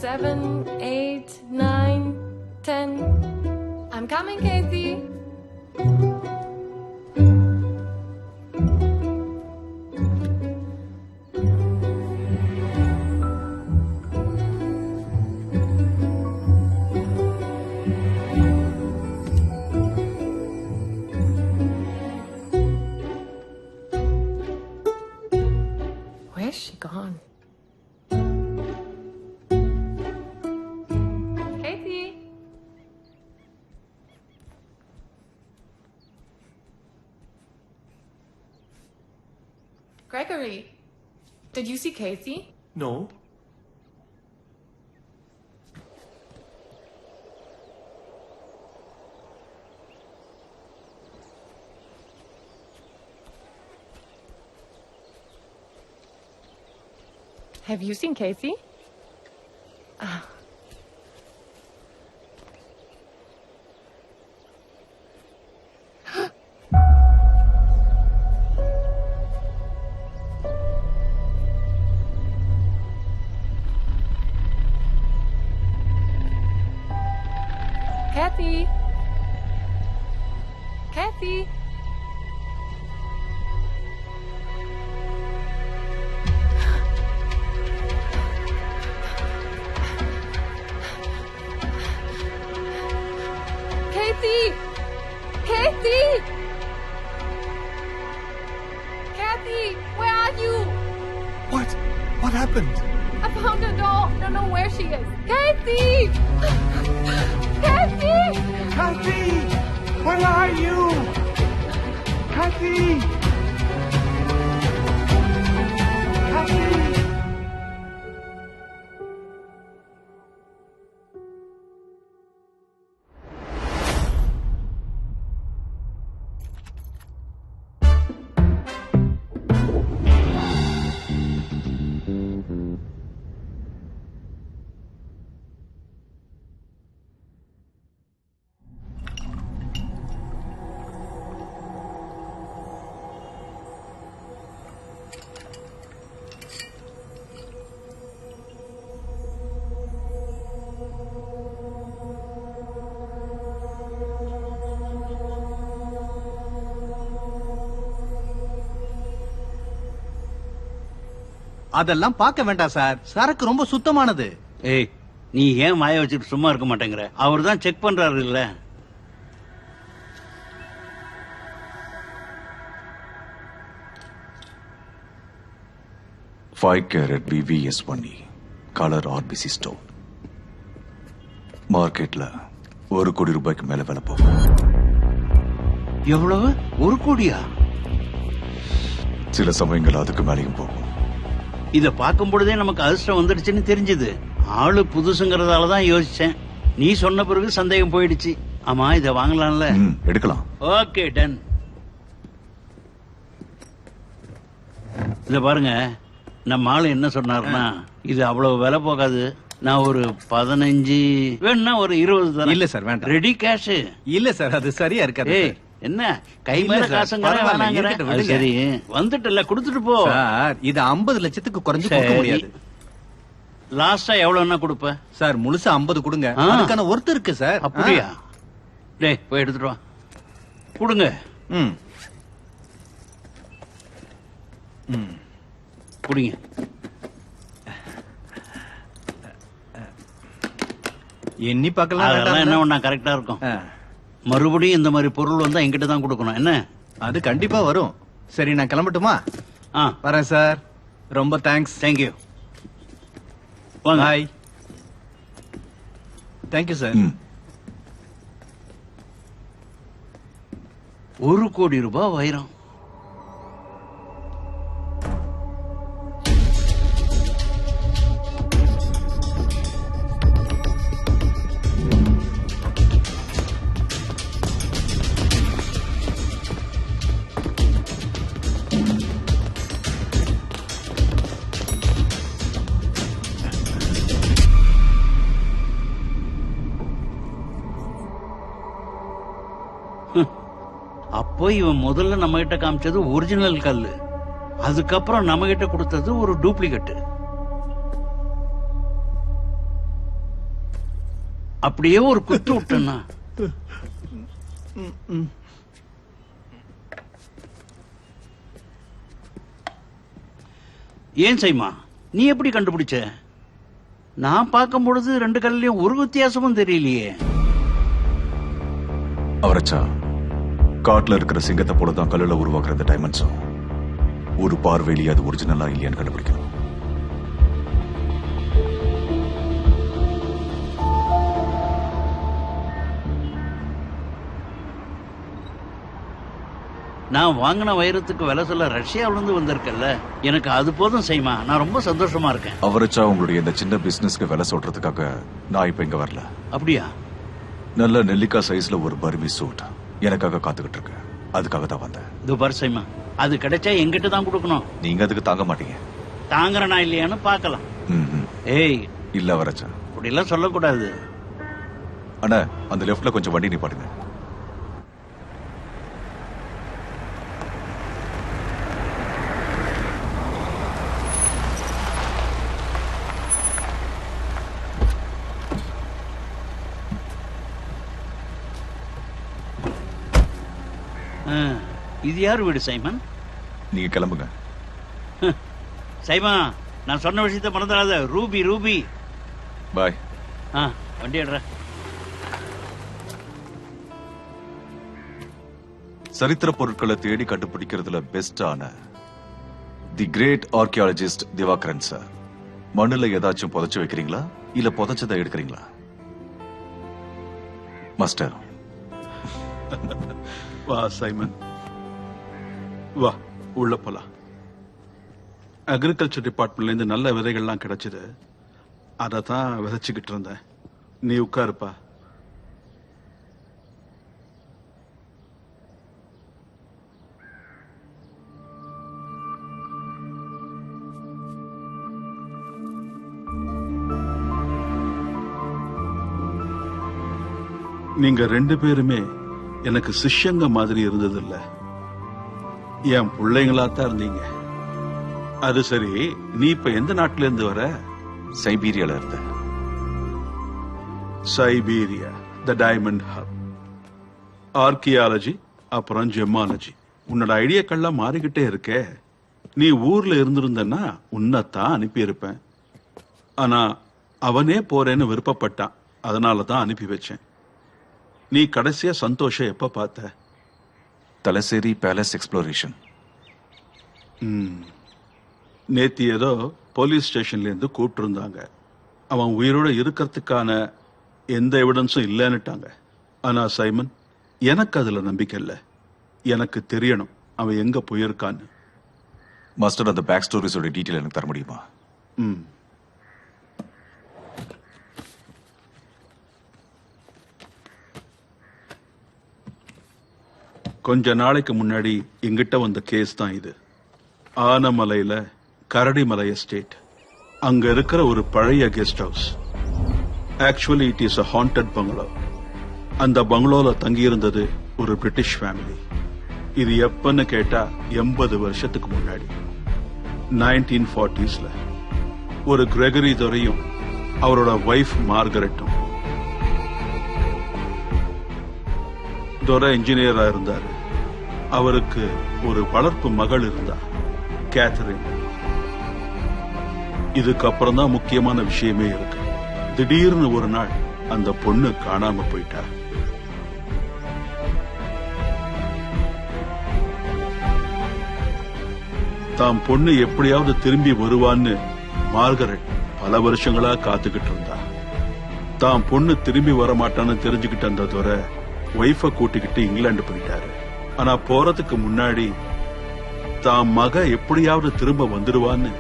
7, 8, 9, 10. I'm coming, Casey. Where's she gone? Casey? Gregory, did you see Casey? No. Have you seen Casey? Ah. Kathy? Kathy? Kathy! Kathy! Kathy, where are you? What? What happened? I found her doll. Don't know where she is. Kathy! Kathy! Kathy! Where are you? Kathy! Kathy! அதெல்லாம் பார்க்க வேண்டாம் sir. சரக்கு ரொம்ப சுத்தமானது. ஏய், நீ ஏன் மாய வச்சுட்டு சும்மா இருக்க மாட்டேங்கிற? அவர் தான் செக் பண்றாரு இல்ல. Five carat VVS1E color RBC stone. மார்க்கெட்ல 1 கோடி ரூபாய்க்கு மேல விலை போகும். எவ்வளவு? 1 கோடியா? சில சமயங்கள் அதுக்கு மேலேயும் போகும். இத பார்க்கும் பொழுதே நமக்கு அதிர்ஷ்டம் வந்துடுச்சுன்னு தெரிஞ்சது. ஆளு புதுசுங்கிறதால தான் யோசிச்சேன். நீ சொன்ன பிறகு சந்தேகம் போயிடுச்சு. ஆமா, இத வாங்கலாம்ல? எடுக்கலாம். Okay, done. இத பாருங்க, நம்ம ஆளு என்ன சொன்னாருன்னா, இது அவ்வளவு விலை போகாது, நான் ஒரு 15 வேணும்னா ஒரு 20 தரேன். இல்ல சார், வேண்டாம். Ready cash? இல்ல சார், அது சரியா இருக்காது. ஏய், என்ன கை மேல காசுங்கிற வேணாங்கிற? சரி, வந்துட்டல, கொடுத்துட்டு போ. சார், இது 50 லட்சத்துக்கு குறைஞ்சு கொடுக்க முடியாது. லாஸ்டா எவ்வளவுன்னா கொடுப்ப? சார், முழுசா 50 கொடுங்க. அதுக்கான ஒர்த் இருக்கு சார். அப்படியா? டேய், போய் எடுத்துட்டு வா. கொடுங்க. குடிங்க. எண்ணி பார்க்கலாம். அதெல்லாம் என்ன ஒண்ணா கரெக்டா இருக்கும். மறுபடியும் இந்த மாதிரி பொருள் வந்தா என்கிட்ட தான் கொடுக்கணும். என்ன? அது கண்டிப்பா வரும். சரி, நான் கிளம்பட்டுமா? வரேன் சார். ரொம்ப thanks. Thank you. Bye. Thank you sir. 1 crore ரூபாய் வைரம். அப்போ இவன் முதல்ல நம்ம கிட்ட காமிச்சது ஒரிஜினல் கல்லு, அதுக்கப்புறம் நம்ம கிட்ட கொடுத்தது ஒரு டூப்ளிகேட். அப்படியே ஒரு குத்து விட்டேன்னா ஏன் சைமா நீ எப்படி கண்டுபிடிச்ச? நான் பார்க்கும் பொழுது ரெண்டு கல்லையும் ஒரு வித்தியாசமும் தெரியலையே. அவரச்சா காட்டுல இருக்கிற சிங்கத்தை போலதான் கல்லுல உருவாக்குற இந்த டைமண்ட்ஸும் ஒரு பார்வையிலேயே அது ஒரிஜினலா இல்லையான்னு கண்டுபிடிக்கணும். நான் வாங்கின வைரத்துக்கு விலை சொல்ல ரஷ்யாவில இருந்து வந்திருக்கல, எனக்கு அது போதும் சைமா. நான் ரொம்ப சந்தோஷமா இருக்கேன். அவரச்சா உங்களுடைய இந்த சின்ன பிசினஸ்க்கு விலை சொல்றதுக்காக நான் இப்ப இங்க வரல. அப்படியா? நல்ல நெல்லிக்காய் சைஸ்ல ஒரு பர்மி சூட் எனக்காக காத்துக்கிட்டு இருக்கு. அதுக்காக தான் வந்தேன். துபார் சைமா, அது கிடைச்சா எங்கிட்ட தான் கொடுக்கணும். நீங்க அதுக்கு தாங்க மாட்டீங்க. தாங்குறனா இல்லையான்னு பாக்கலாம். ஏய் இல்ல அவரச்சா, அப்படி எல்லாம் சொல்லக்கூடாது. அண்ணா அந்த லெஃப்ட்ல கொஞ்சம் வண்டி நிப்பாட்டுங்க. இது யார் வீடு சைமன்? நீங்க கிளம்புங்க. சைமா, நான் சொன்ன விஷயத்த மறந்துடாத. ரூபி ரூபி. பாய். வண்டி எடுற. சரித்திர பொருட்களை தேடி கண்டுபிடிக்கிறதுல பெஸ்டான the great archaeologist Diwakaran sir. மண்ணுல ஏதாச்சும் புதைச்சு வைக்கிறீங்களா இல்ல புதைச்சதை எடுக்கிறீங்களா? மாஸ்டர். வா சைமன், வா உள்ள போலாம். அக்ரிகல்ச்சர் டிபார்ட்மெண்ட்ல இருந்து நல்ல விதைகள்லாம் கிடைச்சது. அதை தான் விதைச்சுக்கிட்டு இருந்தேன். நீ உட்காருப்பா. நீங்க ரெண்டு பேருமே எனக்கு சிஷ்யங்க மாதிரி இருந்தது இல்ல, என் பிள்ளைங்களாத்தான் இருந்தீங்க. அது சரி, நீ இப்ப எந்த நாட்டுல இருந்து வர? சைபீரியால இருந்த. சைபீரியா, த டைமண்ட் ஹப். ஆர்கியாலஜி அப்புறம் ஜெமாலஜி. உன்னோட ஐடியாக்கள்லாம் மாறிக்கிட்டே இருக்கே. நீ ஊர்ல இருந்திருந்தன்னா உன்னைத்தான் அனுப்பியிருப்பேன். ஆனா அவனே போறேன்னு விருப்பப்பட்டான், அதனாலதான் அனுப்பி வச்சேன். நீ கடைசியா சந்தோஷம் எப்ப பார்த்த? Thalassery palace exploration. நேத்தி ஏதோ போலீஸ் ஸ்டேஷன்ல இருந்து கூப்பிட்டு இருந்தாங்க. அவன் உயிரோட இருக்கிறதுக்கான எந்த எவிடன்ஸும் இல்லைன்னுட்டாங்க. ஆனா சைமன், எனக்கு அதுல நம்பிக்கை இல்லை. எனக்கு தெரியணும் அவன் எங்க போயிருக்கான்னு. மாஸ்டர், அந்த பேக் ஸ்டோரிஸோட டீட்டெயில் எனக்கு தர முடியுமா? கொஞ்ச நாளைக்கு முன்னாடி எங்கிட்ட வந்த கேஸ் தான் இது. ஆனமலையில கரடிமலை எஸ்டேட். அங்க இருக்கிற ஒரு பழைய guest house. Actually it is a haunted பங்களோ. அந்த பங்களோல தங்கியிருந்தது ஒரு பிரிட்டிஷ் ஃபேமிலி. இது எப்பன்னு கேட்டா 80 வருஷத்துக்கு முன்னாடி, 1940s. ஒரு கிரெகரி துரையும் அவரோட வைஃப் மார்கரெட்டும். துரை இன்ஜினியரா இருந்தாரு. அவருக்கு ஒரு வளர்ப்பு மகள் இருந்தா, கேத்தரின். இதுக்கப்புறம் தான் முக்கியமான விஷயமே இருக்கு. திடீர்னு ஒரு நாள் அந்த பொண்ணு காணாம போயிட்டா. தாம் பொண்ணு எப்படியாவது திரும்பி வருவான்னு மார்கரெட் பல வருஷங்களா காத்துக்கிட்டு இருந்தா. தாம் பொண்ணு திரும்பி வர மாட்டான்னு தெரிஞ்சுக்கிட்ட அந்த துரை ஒய்ஃப கூட்டிக்கிட்டு இங்கிலாந்து போயிட்டாரு. ஆனா போறதுக்கு முன்னாடி தான் மக எப்படியாவது திரும்ப வந்துடுவான்னு,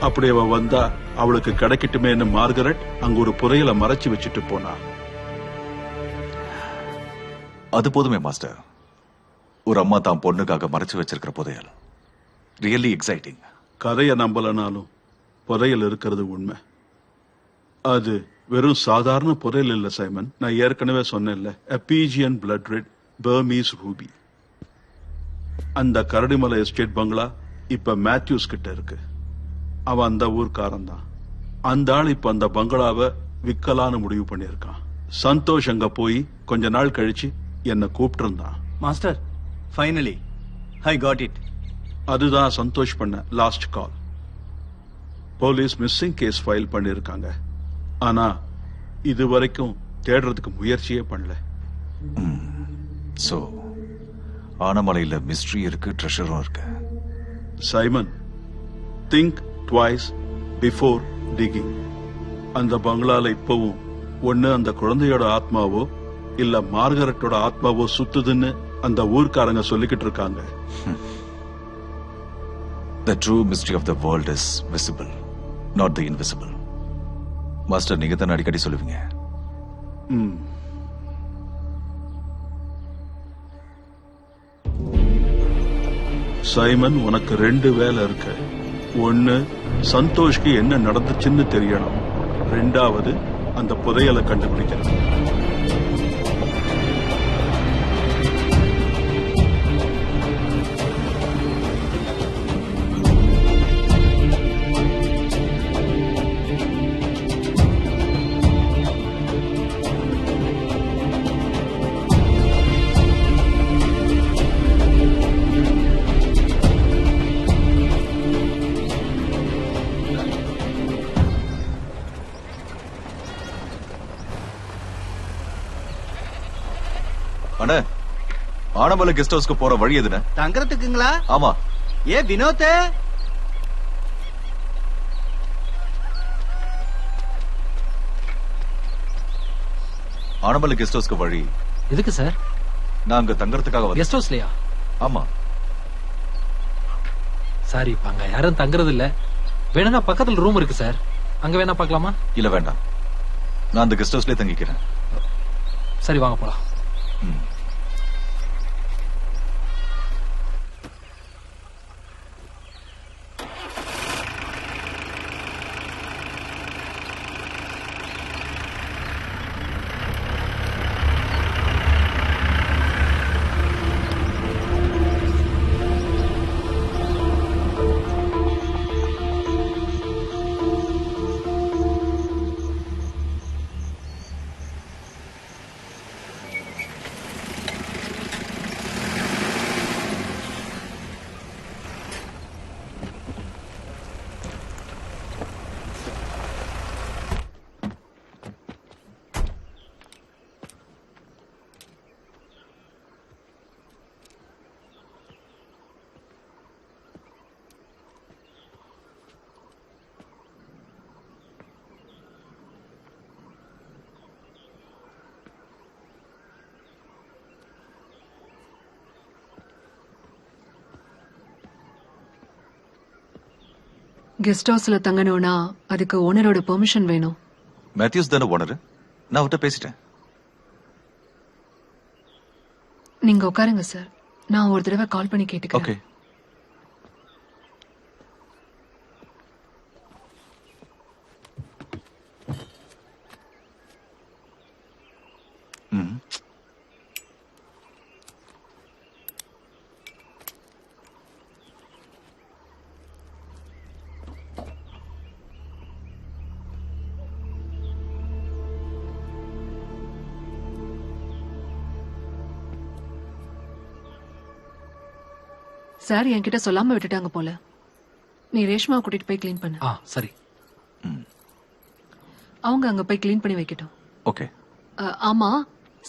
அப்படி அவ வந்தா அவளுக்கு கிடைக்கட்டுமேன்னு மார்கரெட் அங்க ஒரு புதையலை மறைச்சு வச்சுட்டு போனா. அது போதுமே மாஸ்டர். ஒரு அம்மா தான் பொண்ணுக்காக மறைச்சு வச்சிருக்கிற புதையல் ரியலி எக்ஸைட்டிங். கதையை நம்பலனாலும் புதையல் இருக்கிறது உண்மை. அது வெறும் சாதாரண புதையல் இல்ல சைமன். நான் ஏற்கனவே சொன்னேன்ல, எபீஜியன் பிளட் ரெட் பர்மீஸ் ரூபி. அந்த கரடிமலை எஸ்டேட் பங்களா இப்ப மேத்யூஸ் கிட்ட இருக்கு. அவன் அந்த ஊர்க்காரன் தான். அந்த ஆள் இப்ப அந்த பங்களாவை விற்கலான்னு முடிவு பண்ணியிருக்கான். சந்தோஷ் அங்க போய் கொஞ்ச நாள் கழிச்சு என்ன கூப்பிட்டு இருந்தான். Master finally I got it. அதுதான் சந்தோஷ் பண்ண last call. Police missing case file பண்ணிருக்காங்க. ஆனா இது வரைக்கும் தேடுறதுக்கு முயற்சியே பண்ணல. சோ ஆனமலையில மிஸ்ட்ரி இருக்கு, ட்ரெஷரும் இருக்கு. Simon, think twice before digging. அந்த பங்களால இப்பவும் ஒண்ணு அந்த குழந்தையோட ஆத்மாவோ இல்ல மார்கரெட்டோட ஆத்மாவோ சுத்துதுன்னு அந்த ஊர்க்காரங்க சொல்லிக்கிட்டு இருக்காங்க. The true mystery of the world is visible, not the invisible. Master, நீங்க தான் அடிக்கடி சொல்லுவீங்க. சைமன், உனக்கு 2 வேலை இருக்கு. ஒன்னு, சந்தோஷ்க்கு என்ன நடந்துச்சுன்னு தெரியணும். 2வது, அந்த புதையலை கண்டுபிடிக்கணும். அண்ணே, ஆனமலை கெஸ்ட் ஹவுஸ்க்கு போற வழி எதுன? தங்கறதுக்குங்களா? ஆமா. ஏ வினோத், ஆனமலை கெஸ்ட் ஹவுஸ்க்கு வழி. எதுக்கு சார்? நான் அங்க தங்கறதுக்காக வந்தேன். கெஸ்ட் ஹவுஸ்லயா? ஆமா. சார், இப்ப அங்க யாரும் தங்குறது இல்ல. வேணும்னா பக்கத்துல ரூம் இருக்கு சார், அங்க வேணா பார்க்கலாமா? இல்ல வேண்டாம், நான் அந்த கெஸ்ட் ஹவுஸ்லயே தங்கிக்கிறேன். சரி, வாங்க போலாம். கெஸ்ட் ஹவுஸ்ல தங்கணும்னா அதுக்கு ஓனரோட பெர்மிஷன் வேணும். மேத்யூஸ் தானே ஓனர், நான் அவர்கிட்ட பேசிட்டேன். நீங்க உட்காருங்க சார், நான் ஒரு தடவை கால் பண்ணி கேட்டுக்கிறேன். ஓகே. சார் என்கிட்ட சொல்லாம விட்டுட்டாங்க போல. நீ ரேஷ்மா கூட்டிட்டு போய் கிளீன் பண்ணு. சரி. அவங்க அங்க போய் கிளீன் பண்ணி வைக்கட்டும். ஓகே. ஆமா,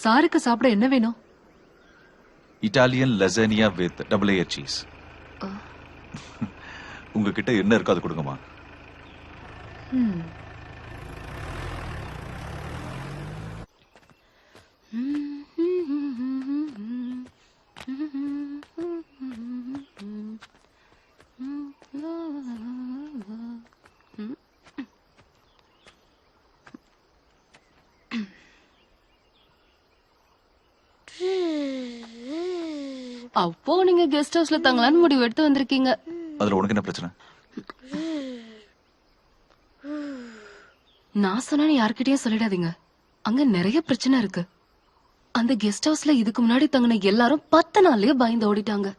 சாருக்கு சாப்பிட என்ன வேணும்? Italian lasagna with double layer cheese. உங்ககிட்ட என்ன இருக்கோ அது கொடுங்கம்மா. அப்போ நீங்க கெஸ்ட் ஹவுஸ்ல தங்கலான்னு முடிவு எடுத்து வந்திருக்கீங்க. அதுல உனக்கு என்ன பிரச்சனை? நான் சொன்னா யார்கிட்டயும் சொல்லிடாதீங்க, அங்க நிறைய பிரச்சனை இருக்கு. அந்த கெஸ்ட் ஹவுஸ்ல இதுக்கு முன்னாடி தங்கின எல்லாரும் 10 நாள்லயே பயந்து ஓடிட்டாங்க.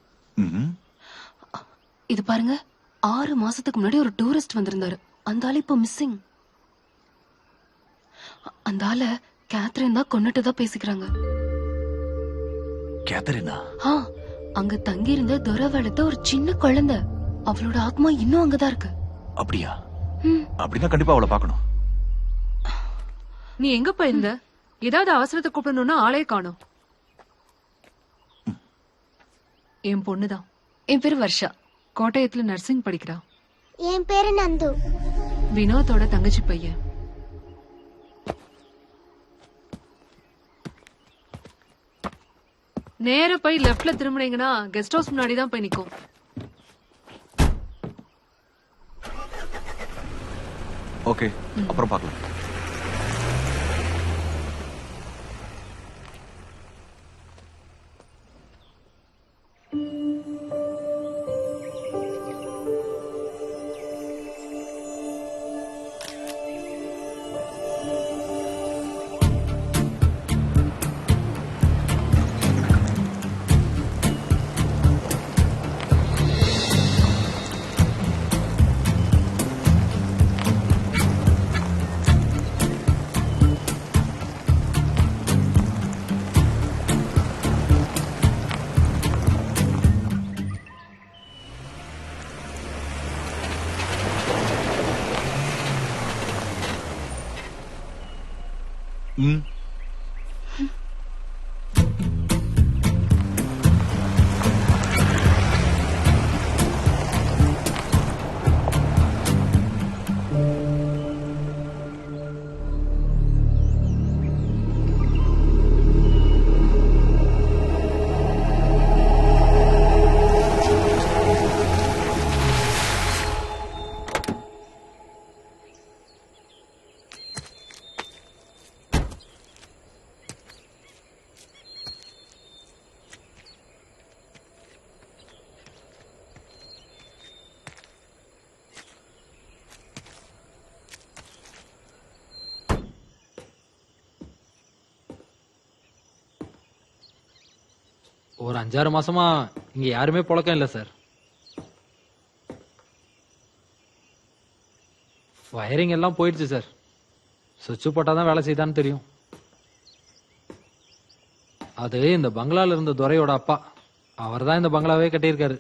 இது பாருங்க, 6 மாசத்துக்கு முன்னாடி ஒரு டூரிஸ்ட் வந்திருந்தாரு. அந்த ஆள் இப்ப மிஸ்ஸிங். அந்த ஆள கேத்ரின் தான் கொன்னுட்டு தான் பேசிக்கிறாங்க. கேத்தரினா? ஆ, அங்க தங்கி இருந்த துரை வளர்த்த ஒரு சின்ன குழந்தை, அவளோட ஆத்மா இன்னும் அங்கதான் இருக்கு. அப்படியா? ம். அப்படின்னா கண்டிப்பா அவளை பார்க்கணும். நீ எங்க போயிருந்த? ஏதாவது அவசரத்தை கூப்பிடணும்னா ஆளே காணோம். என் பொண்ணுதான். என் பேரு வர்ஷா. கோட்டயத்துல நர்சிங் படிக்கிறா. என் பேரு நந்து. வினோத்தோட தங்கச்சி பையன். நேர போய் லெஃப்ட்ல திரும்பினீங்கன்னா கெஸ்ட் ஹவுஸ் முன்னாடி தான் போய் நிக்கும். ஓகே, அப்புறம் பார்க்கலாம். ம். ஒரு 5-6 மாசமா இங்க யாருமே புழக்கம் இல்ல சார். வயரிங் எல்லாம் போயிடுச்சு சார். சுவிட்ச் போட்டாதான் வேலை செய்தான்னு தெரியும். அது இந்த பங்களால இருந்த துரையோட அப்பா. அவர் தான் இந்த பங்களாவே கட்டியிருக்காரு.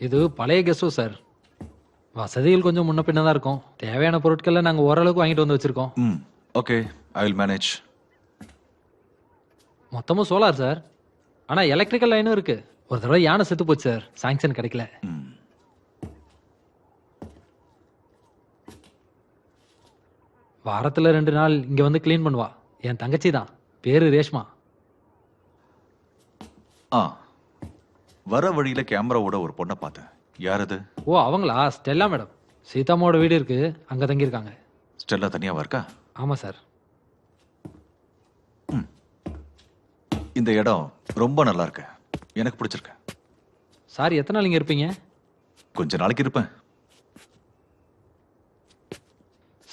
இது பழைய கெஸ்ட் ஹவுஸ் சார். வசதிகள் கொஞ்சம் முன்ன பின்ன தான் இருக்கும். தேவையான பொருட்களை நாங்க ஓரளவுக்கு வாங்கிட்டு வந்து வச்சிருக்கோம். ம். Okay, I will manage. மொத்தமும் சோலார் சார். ஆனா எலக்ட்ரிக்கல் லைனும் இருக்கு. ஒரு தடவை யானை செத்து போச்சு சார், சாங்ஷன் கிடைக்கல. ம். வாரத்துல 2 நாள் இங்க வந்து கிளீன் பண்ணுவா. என் தங்கச்சி தான், பேரு ரேஷ்மா. ஆ, வர வழியில கேமராவோட ஒரு பொண்ணை பார்த்தேன். யார் அது? ஓ அவங்களா? Stella madam. சீதாமாவோட வீடு இருக்கு, அங்க தங்கியிருக்காங்க. ஸ்டெல்லா தனியாவா இருக்கா? ஆமா சார். இந்த இடம் ரொம்ப நல்லா இருக்கு, எனக்கு பிடிச்சிருக்கு. சார் எத்தனை நாள் இங்க இருப்பீங்க? கொஞ்ச நாளைக்கு இருப்பேன்.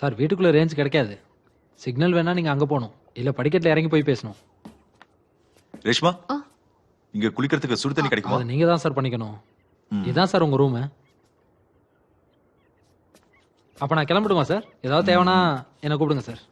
சார் வீட்டுக்குள்ள ரேஞ்ச் கிடைக்காது. சிக்னல் வேணா நீங்க அங்க போகணும், இல்ல படிக்கட்டுல இறங்கி போய் பேசணும். ரேஷ்மா, இங்க குளிக்கிறதுக்கு சுடு தண்ணி கிடைக்குமா? அது நீங்க தான் சார் பண்ணிக்கணும். இதான் சார் உங்க ரூம். அப்ப நான் கிளம்பிடுமா சார்? ஏதாவது தேவைன்னா என்ன கூப்பிடுங்க sir.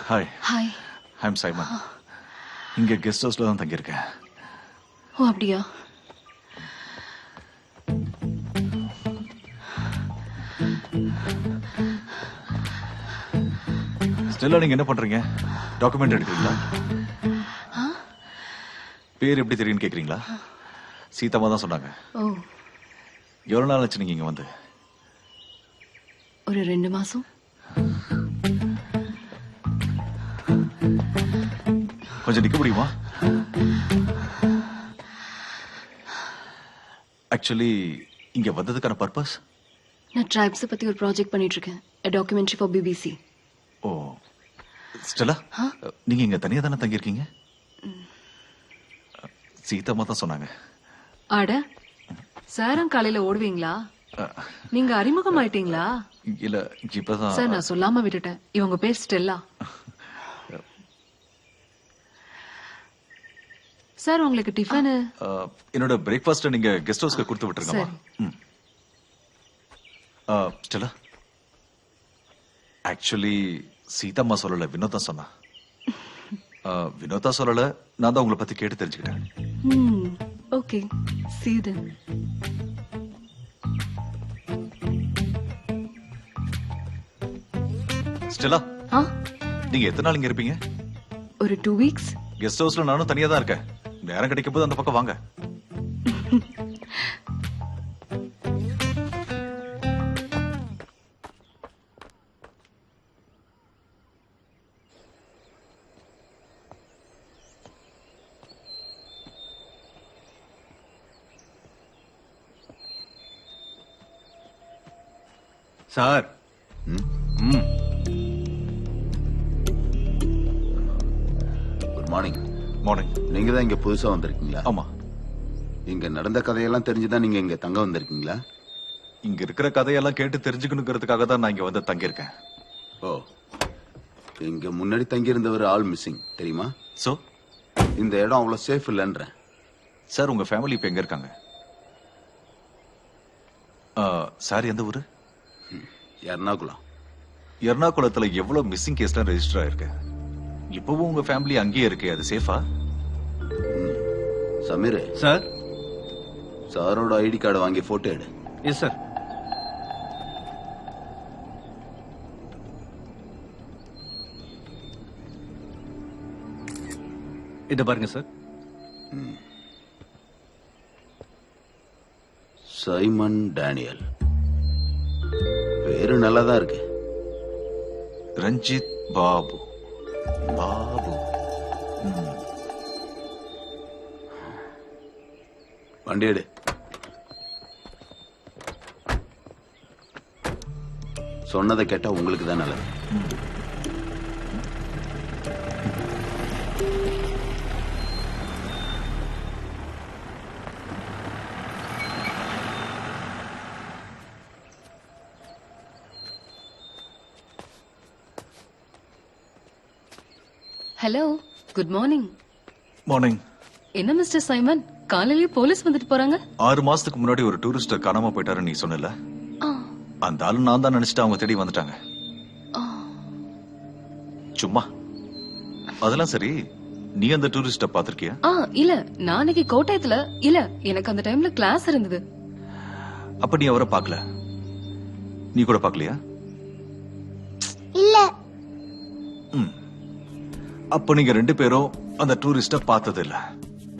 Hi, hi. I'm Simon. இங்க கெஸ்ட் ஹவுஸ்ல தான் தங்கியிருக்கேன். ஓ அப்படியா? ஸ்டெல்லா, நீங்க என்ன பண்றீங்க? டாக்குமெண்ட் எடுக்கிறீங்களா? பேர் எப்படி தெரியும்னு கேக்குறீங்களா? சீதாமா தான் சொன்னாங்க. ஓ, எவ்வளவு நாள் ஆச்சு நீங்க இங்க வந்து? ஒரு 2 மாசம். கொஞ்சம் நிக்க முடியுமா? ஆக்சுவலி இங்க வந்ததுக்கான பர்பஸ்? நான் ட்ரைப்ஸை பத்தி ஒரு ப்ராஜெக்ட் பண்ணிட்டு இருக்கேன். A documentary for BBC. Oh, Stella, நீங்க இங்க தனியா தானே தங்கியிருக்கீங்க? சீதாமா தான் சொன்னாங்க. அட, சாரம் காலையில ஓடுவீங்களா? நீங்க அறிமுகம் ஆயிட்டீங்களா? இல்ல, இப்பதான். சார், நான் சொல்லாம விட்டுட்டேன். இவங்க பேர் ஸ்டெல்லா. சார், உங்களுக்கு டிஃபனு? என்னோட பிரேக்ஃபாஸ்ட் நீங்க கெஸ்ட் ஹவுஸ்க்கு கொடுத்து விட்டுருங்கம்மா. ஸ்டெல்லா, ஆக்சுவலி சீதாம்மா சொல்லல, வினோதா சொன்னா. வினோதா சொல்லல, நான் தான் உங்களை பத்தி கேட்டு தெரிஞ்சுக்கிட்டேன். Okay, see you then. Stella, நீங்க எத்தனை நாள் இங்க இருப்பீங்க? ஒரு 2 weeks. கெஸ்ட் ஹவுஸ்ல நானும் தனியா தான் இருக்கேன். நேரம் கிடைக்கும் போது அந்த பக்கம் வாங்க. சார். Good morning. மார்னிங். நீங்க தான் இங்க புதுசா வந்திருக்கீங்களா? ஆமா. இங்க நடந்த கதையெல்லாம் தெரிஞ்சுதான் நீங்க இங்க தங்க வந்திருக்கீங்களா? இங்க இருக்கிற கதையெல்லாம் கேட்டு தெரிஞ்சுக்கணுங்கிறதுக்காக தான் நான் இங்க வந்து தங்கியிருக்கேன். ஓ, இங்க முன்னாடி தங்கி இருந்தவர் ஆல் மிஸ்ஸிங் தெரியுமா? சோ இந்த இடம் அவ்வளவு சேஃப் இல்லைன்றேன். சார், உங்க ஃபேமிலி இப்ப எங்க இருக்காங்க? சார், எந்த ஊரு? எர்ணாகுளம். எர்ணாகுளத்துல எவ்வளவு மிஸ்ஸிங் கேஸ்லாம் ரெஜிஸ்டர் ஆயிருக்கு. இப்பவும் உங்க ஃபேமிலி அங்கேயே இருக்கு. அது சேஃபா? சமீர் சார். சாரோட ஐடி கார்டு வாங்கி போட்டோ எடு. Yes sir. இத பாருங்க சார். Simon Daniel. பேரு நல்லாதான் இருக்கு. ரஞ்சித் பாபு. பாபு. வண்டி எடு. சொன்னதை கேட்டா உங்களுக்கு தான் நல்லது. Hello, good morning. மார்னிங். என்ன மிஸ்டர் சைமன், காலையிலேயே போலீஸ் வந்துட்டு போறாங்க? 6 மாசத்துக்கு முன்னாடி ஒரு டூரிஸ்ட் காணாம போயிட்டாரு நீ சொன்னல. அந்த ஆளு நான் தான் நினைச்சிட்டு அவங்க தேடி வந்துட்டாங்க. சும்மா. அதெல்லாம் சரி, நீ அந்த டூரிஸ்ட பாத்திருக்கியா? இல்ல, நான் அன்னைக்கு கோட்டயத்துல இல்ல, எனக்கு அந்த டைம்ல கிளாஸ் இருந்தது. அப்ப நீ அவரை பார்க்கல? நீ கூட பார்க்கலையா? இல்ல. அப்ப நீங்க 2 பேரும் அந்த டூரிஸ்ட பார்த்தது இல்ல.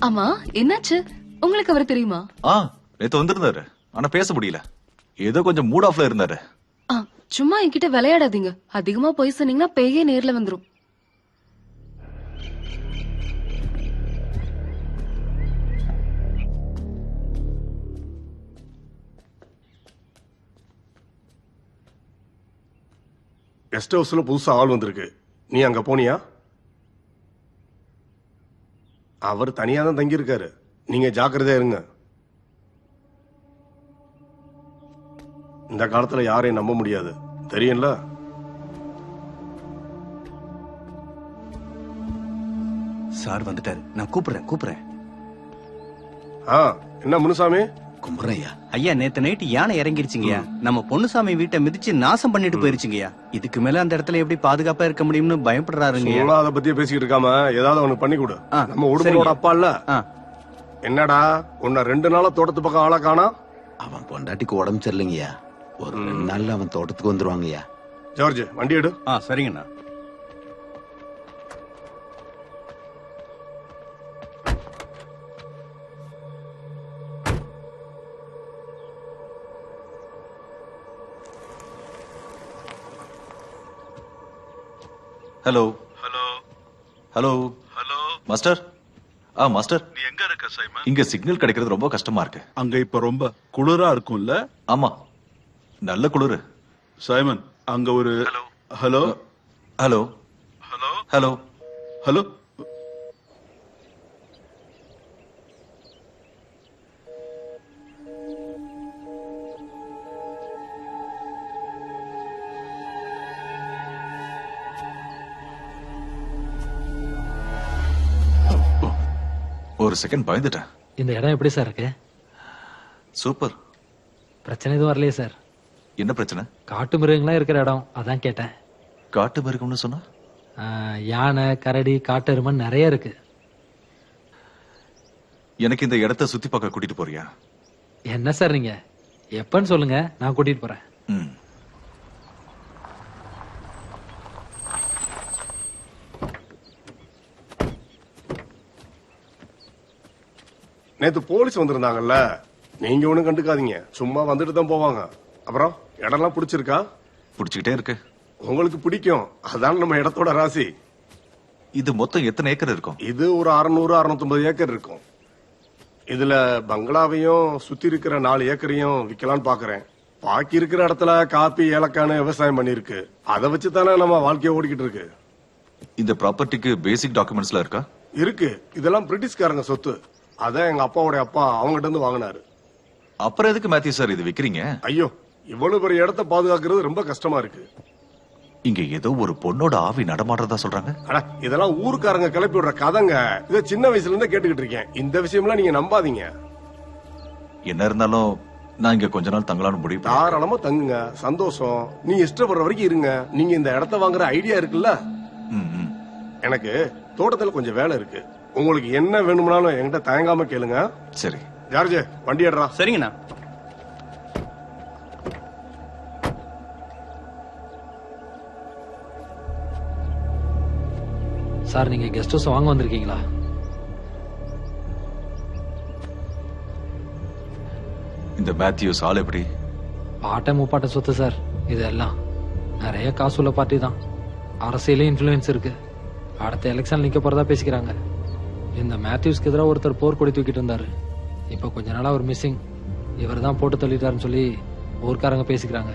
ஆமா, என்னாச்சு? உங்களுக்கு அவர் தெரியுமா? நேத்து வந்திருந்தாரு, ஆனா பேச முடியல. ஏதோ கொஞ்சம் மூட் ஆஃப்ல இருந்தாரு. சும்மா என்கிட்ட விளையாடாதீங்க. அதிகமா போய் சொன்னீங்கன்னா பேயே நேர்ல வந்துரும். கெஸ்ட் ஹவுஸ்ல புதுசா ஆள் வந்திருக்கு. நீ அங்க போனியா? அவர் தனியா தான் தங்கியிருக்காரு. நீங்க ஜாக்கிரதையா இருங்க. இந்த காலத்துல யாரையும் நம்ப முடியாது, தெரியும்ல? சார் வந்துட்டாரு, நான் கூப்பிடுறேன். என்ன முனுசாமி? கும்பிட்றையா? ஐயா, நேத்து நைட்டு யானை இறங்கிருச்சுங்கய்யா. நம்ம பொன்னுசாமி வீட்டை மிதிச்சு நாசம் பண்ணிட்டு போயிருச்சுங்கய்யா. இதுக்கு மேல அந்த இடத்துல எப்படி பாதுகாப்பா இருக்க முடியும்னு பயப்படுறாருங்கய்யா. சும்மா அதை பத்தியே பேசிக்கிட்டு இருக்காம ஏதாவது அவனுக்கு பண்ணி கொடு. நம்ம உடுமலோட அப்பா இல்ல? என்னடா உன்னை 2 நாளா தோட்டத்து பக்கம் ஆளா காணோம்? அவன் பொண்டாட்டிக்கு உடம்பு சரியில்லைங்கய்யா. ஒரு 2 நாள்ல அவன் தோட்டத்துக்கு வந்துருவாங்கய்யா. ஜார்ஜ், வண்டி எடு. சரிங்கண்ணா. Hello hello hello hello master. Master, நீ எங்க இருக்க சைமன்? இங்க சிக்னல் கிடைக்கிறது ரொம்ப கஷ்டமா இருக்கு. அங்க இப்ப ரொம்ப குளிரா இருக்கும்ல? ஆமா, நல்ல குளிரு. சைமன், அங்க ஒரு hello hello hello hello hello ஒரு செகண்ட் பயந்துட்டேன். இந்த இடம் எப்படி சார் இருக்கு? சூப்பர். பிரச்சனை எதுவும் வரலையே சார்? என்ன பிரச்சனை? காட்டு மிருகங்களாம் இருக்கிற இடம், அதான் கேட்டேன். காட்டு மிருகம்னு சொன்னா? யானை, கரடி, காட்டெருமன் நிறைய இருக்கு. எனக்கு இந்த இடத்த சுத்தி பார்க்க கூட்டிட்டு போறியா? என்ன சார் நீங்க, எப்பன்னு சொல்லுங்க, நான் கூட்டிட்டு போறேன். ம். நேத்து போலீஸ் வந்திருந்தாங்கல்ல, நீங்க ஒண்ணும் கண்டுக்காதீங்க, சும்மா வந்துட்டு தான் போவாங்க. அப்புறம் இடம்லாம் பிடிச்சிருக்கா? பிடிச்சுக்கிட்டே இருக்கு. உங்களுக்கு பிடிக்கும், அதான் நம்ம இடத்தோட ராசி. இது மொத்தம் எத்தனை ஏக்கர் இருக்கும்? இது ஒரு 600-650 ஏக்கர் இருக்கும். இதுல பங்களாவையும் சுத்தி இருக்கிற 4 ஏக்கரையும் விக்கலான்னு பாக்குறேன். பாக்கி இருக்கிற இடத்துல காப்பி, ஏலக்கான்னு விவசாயம் பண்ணிருக்கு. அதை வச்சு தானே நம்ம வாழ்க்கைய ஓடிக்கிட்டு இருக்கு. இந்த ப்ராப்பர்ட்டிக்கு பேசிக் டாக்குமெண்ட்ஸ்லாம் இருக்கா? இருக்கு. இதெல்லாம் பிரிட்டிஷ்காரங்க சொத்து. அதான் எங்க அப்பாவோட அப்பா அவங்ககிட்ட இருந்து வாங்கினாரு. அப்புறம் எதுக்கு மேத்யூ சார் இது விக்கிறீங்க? ஐயோ, இவ்வளவு பெரிய இடத்த பாதுகாக்கிறது ரொம்ப கஷ்டமா இருக்கு. இங்க ஏதோ ஒரு பொண்ணோட ஆவி நடமாடுறதா சொல்றாங்க. அட, இதெல்லாம் ஊருக்காரங்க கிளப்பி விடுற கதைங்க. இதை சின்ன வயசுல இருந்தே கேட்டுக்கிட்டு இருக்கேன். இந்த விஷயம்லாம் நீங்க நம்பாதீங்க. என்ன இருந்தாலும் நான் இங்க கொஞ்ச நாள் தங்கலாம்னு முடிவு பண்ணேன். தாராளமா தங்குங்க, சந்தோஷம். நீங்க இஷ்டப்படுற வரைக்கும் இருங்க. நீங்க இந்த இடத்த வாங்குற ஐடியா இருக்குல்ல? எனக்கு தோட்டத்துல கொஞ்சம் வேலை இருக்கு. உங்களுக்கு என்ன வேணும்னாலும் என்கிட்ட தயங்காம கேளுங்க. சரி. ஜார்ஜ், வண்டி ஏடுறா. சரிங்கண்ணா. சார், நீங்க கெஸ்ட் ஹவுஸ் வாங்க வந்திருக்கீங்களா? இந்த மேத்யூஸ் ஆள் எப்படி? பாட்டை முப்பாட்ட சொத்து சார் இதெல்லாம். நிறைய காசு உள்ள பார்ட்டி தான். அரசியலே இன்ஃப்ளூயன்ஸ் இருக்கு. அடுத்த எலெக்ஷன் நிக்க போறதா பேசிக்கிறாங்க. இந்த மேத்யூஸ்க்கு எதிராக ஒருத்தர் போர்க்கொடி தூக்கிட்டு இருந்தாரு. இப்ப கொஞ்ச நாளா ஒரு மிஸ்ஸிங். இவர் தான் போட்டு தள்ளிட்டாருன்னு சொல்லி ஊர்க்காரங்க பேசிக்கிறாங்க.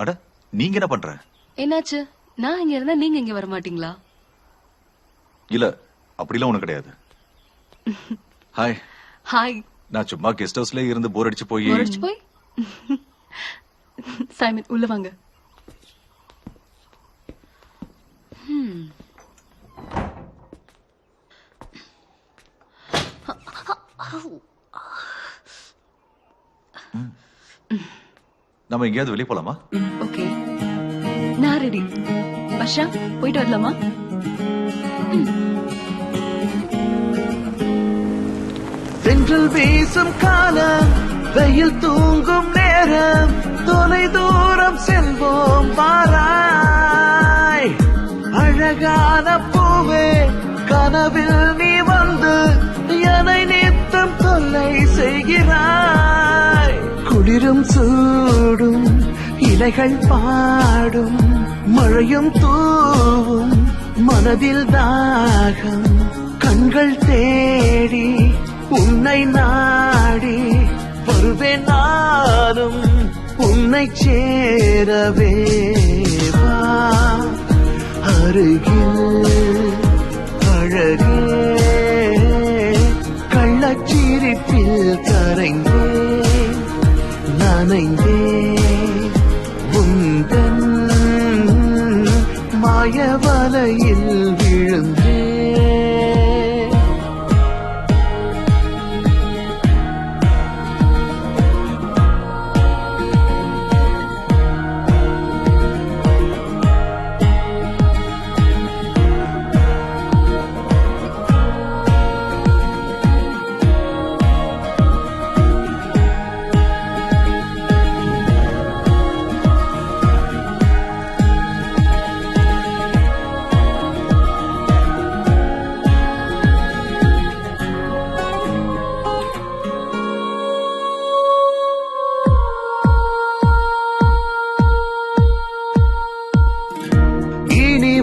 அட நீங்க என்ன பண்ற? என்னாச்சு? நான் இங்க இருந்தா நீங்க இங்க வர மாட்டீங்களா? இல்ல அப்படிலாம் ஒண்ணும் கிடையாது. ஹாய். ஹாய். நான் சும்மா கெஸ்ட் ஹவுஸ்ல இருந்து போர் அடிச்சு போய் சைமன் உள்ள வாங்க. நம்ம எங்கேயாவது வெளியே போலாமா? ஓகே, நான் ரெடி. வர்ஷா, போயிட்டு வரலாமா? தென்றல் வீசும் காலம், வெயில் தூங்கும் நேரம், தொலை தூரம் செல்வோம் பாராய். அழகான பூவே, கனவில் நீ வந்து என்னை நித்தம் தொல்லை செய்கிறாய். குளிரும் சூடும் இலைகள் பாடும், மழையும் தூவும் மனதில் தாகம். கண்கள் தேடி உன்னை நாடி வருவேன் நானும் உன்னை சேரவே. வா அருகில் அழகே, கள்ளச்சிரிப்பில் கரைந்தேன் நனைந்தேன் உந்தன் மாயவலையில் விழுந்தேன்.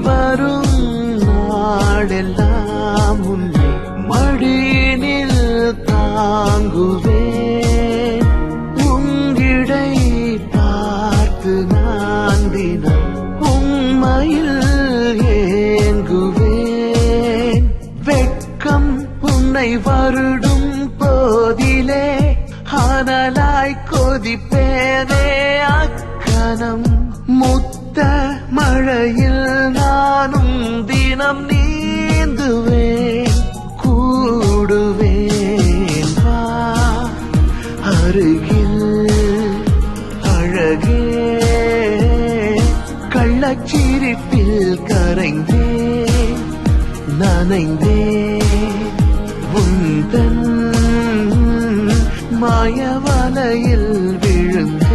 வரும் நாடெல்லாம் உன்னை மடியினில் தாங்குவேன். உங்கிடை பார்த்து நான் தினம் உண்மையில் ஏங்குவேன். வெட்கம் உன்னை வருடும் போதிலே ஆனலாய் கொதிப்பேனே அக்கணம். முத்த மழையில் நானும் தினம் நீந்துவேன் கூடுவேன். வா அருகில் அழகே, கள்ளச்சிரிப்பில் கரைந்தேன் நனைந்தேன் உந்தன் மாயவலையில் விழுந்தேன்.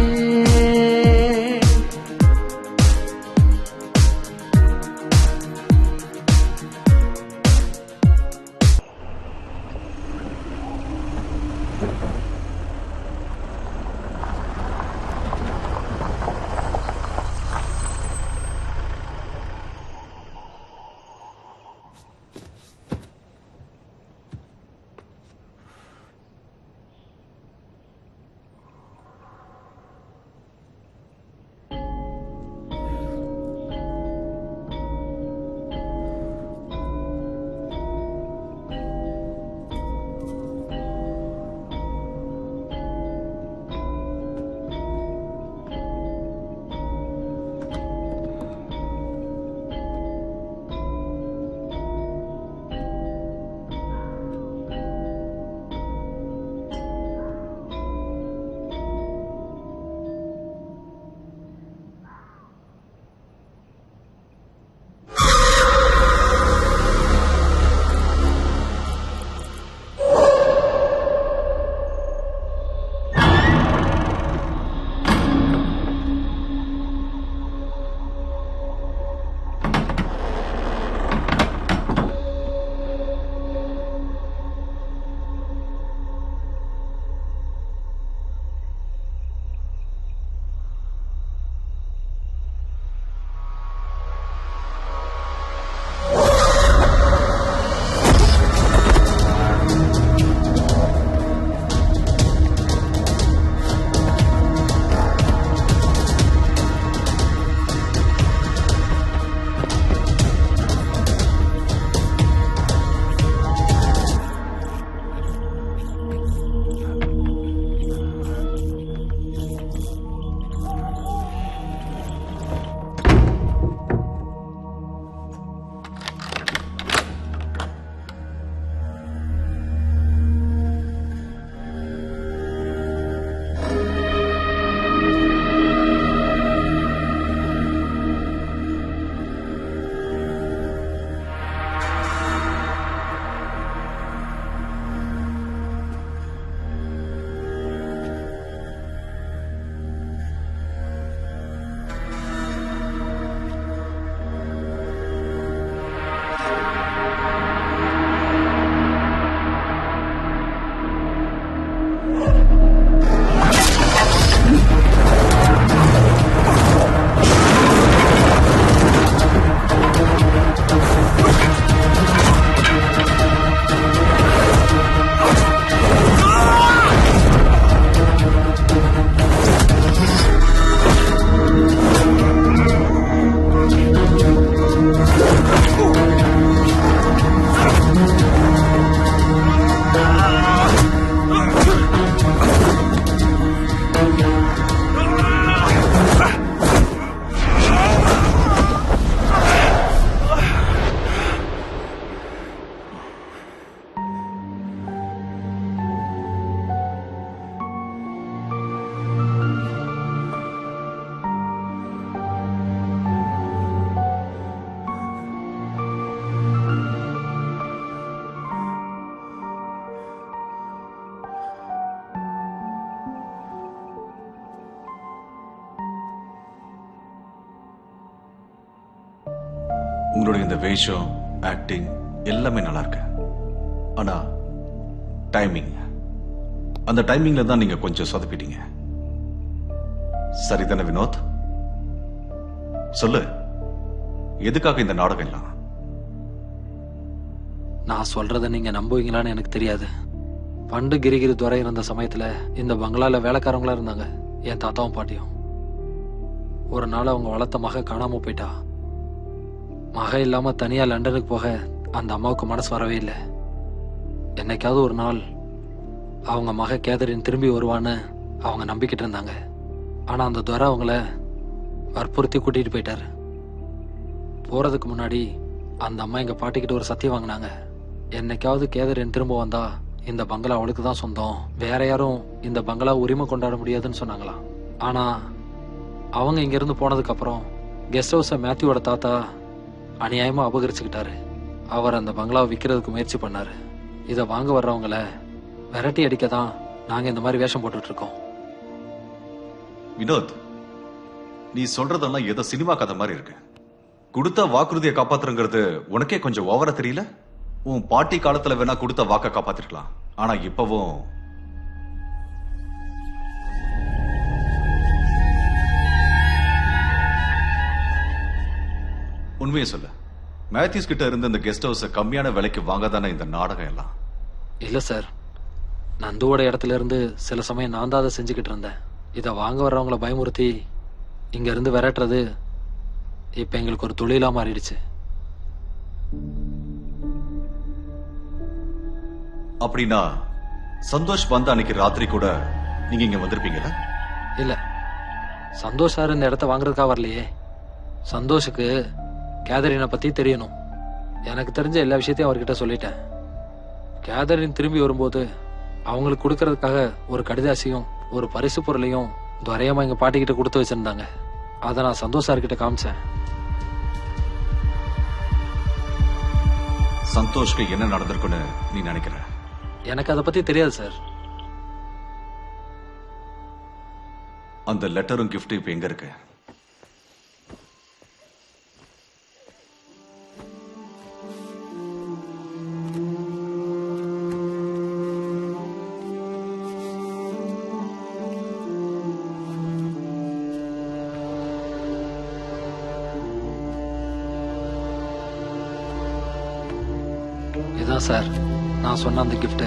உங்களுடைய இந்த வேஷம் ஆக்டிங் எல்லாமே நல்லா இருக்கு. ஆனா டைமிங், அந்த டைமிங்ல தான் நீங்க கொஞ்சம் சொதப்பிட்டீங்க. சரிதானே வினோத்? சொல்லு, எதுக்காக இந்த நாடகம் எல்லாம்? நான் சொல்றத நீங்க நம்புவீங்களான்னு எனக்கு தெரியாது. பண்டு கிரிகிரி துறை இருந்த சமயத்துல இந்த பங்களால வேலைக்காரங்களா இருந்தாங்க என் தாத்தாவும் பாட்டியும். ஒரு நாள் அவங்க வளர்த்த மக காணாம போயிட்டா. மக இல்லாம தனியா லண்டனுக்கு போக அந்த அம்மாவுக்கு மனசு வரவே இல்லை. என்னைக்காவது ஒரு நாள் அவங்க மக கேதரின் திரும்பி வருவான்னு அவங்க நம்பிக்கிட்டு இருந்தாங்க. ஆனா அந்த துரை அவங்கள வற்புறுத்தி கூட்டிட்டு போயிட்டாரு. போறதுக்கு முன்னாடி அந்த அம்மா எங்க பாட்டிக்கிட்ட ஒரு சத்தியம் வாங்கினாங்க. என்னைக்காவது கேதரின் திரும்ப வந்தா இந்த பங்களா அவளுக்கு தான் சொந்தம், வேற யாரும் இந்த பங்களா உரிமை கொண்டாட முடியாதுன்னு சொன்னாங்களாம். ஆனா அவங்க இங்க இருந்து போனதுக்கு அப்புறம் கெஸ்ட் ஹவுஸ மேத்யூவோட தாத்தா அநியாயமா அபகரிச்சுக்கிட்டாரு. அவர் அந்த பங்களாவை விற்கிறதுக்கு முயற்சி பண்ணாரு. இதை வாங்க வர்றவங்கள விரட்டி அடிக்க தான் நாங்க இந்த மாதிரி வேஷம் போட்டுட்டு இருக்கோம். வினோத், நீ சொல்றதெல்லாம் ஏதோ சினிமா கதை மாதிரி இருக்கு. கொடுத்த வாக்குறுதியை காப்பாத்துறங்கிறது உனக்கே கொஞ்சம் ஓவரா தெரியல? உன் பாட்டி காலத்துல வேணா கொடுத்த வாக்க காப்பாத்திருக்கலாம். ஆனா இப்பவும் உண்மையை சொல்ல, மேத்யூஸ் கிட்ட இருந்து இந்த கெஸ்ட் ஹவுஸ் கம்மியான விலைக்கு வாங்கதானே இந்த நாடகம் எல்லாம்? இல்ல சார், நந்துவோட இடத்துல இருந்து சில சமயம் நான் தான் அதை செஞ்சுக்கிட்டு இருந்தேன். இதை வாங்க வர்றவங்கள பயமுறுத்தி இங்க இருந்து விரட்டுறது இப்ப எங்களுக்கு ஒரு தொழிலா மாறிடுச்சு. அப்படின்னா சந்தோஷ் வந்த அன்னைக்கு ராத்திரி கூட நீங்க இங்க வந்திருப்பீங்களா? இல்ல, சந்தோஷ் சார் இந்த இடத்த வாங்குறதுக்காக வரலையே. சந்தோஷுக்கு கேதரினை பத்தி தெரியணும். எனக்கு தெரிஞ்ச எல்லா விஷயத்தையும் அவர்கிட்ட சொல்லிட்டேன். கேதரின் திரும்பி வரும்போது அவங்களுக்கு கொடுக்கறதுக்காக ஒரு கடிதாசியும் ஒரு பரிசு பொருளையும் துரையமா எங்க பாட்டிக்கிட்ட கொடுத்து வச்சிருந்தாங்க. அதை நான் சந்தோஷ் சார்கிட்ட காமிச்சேன். சந்தோஷ்க்கு என்ன நடந்திருக்குன்னு நீ நினைக்கிற? எனக்கு அதை பத்தி தெரியாது சார். அந்த லெட்டரும் கிஃப்டும் இப்ப எங்க இருக்கு? இதான் சார் நான் சொன்ன அந்த கிஃப்ட்.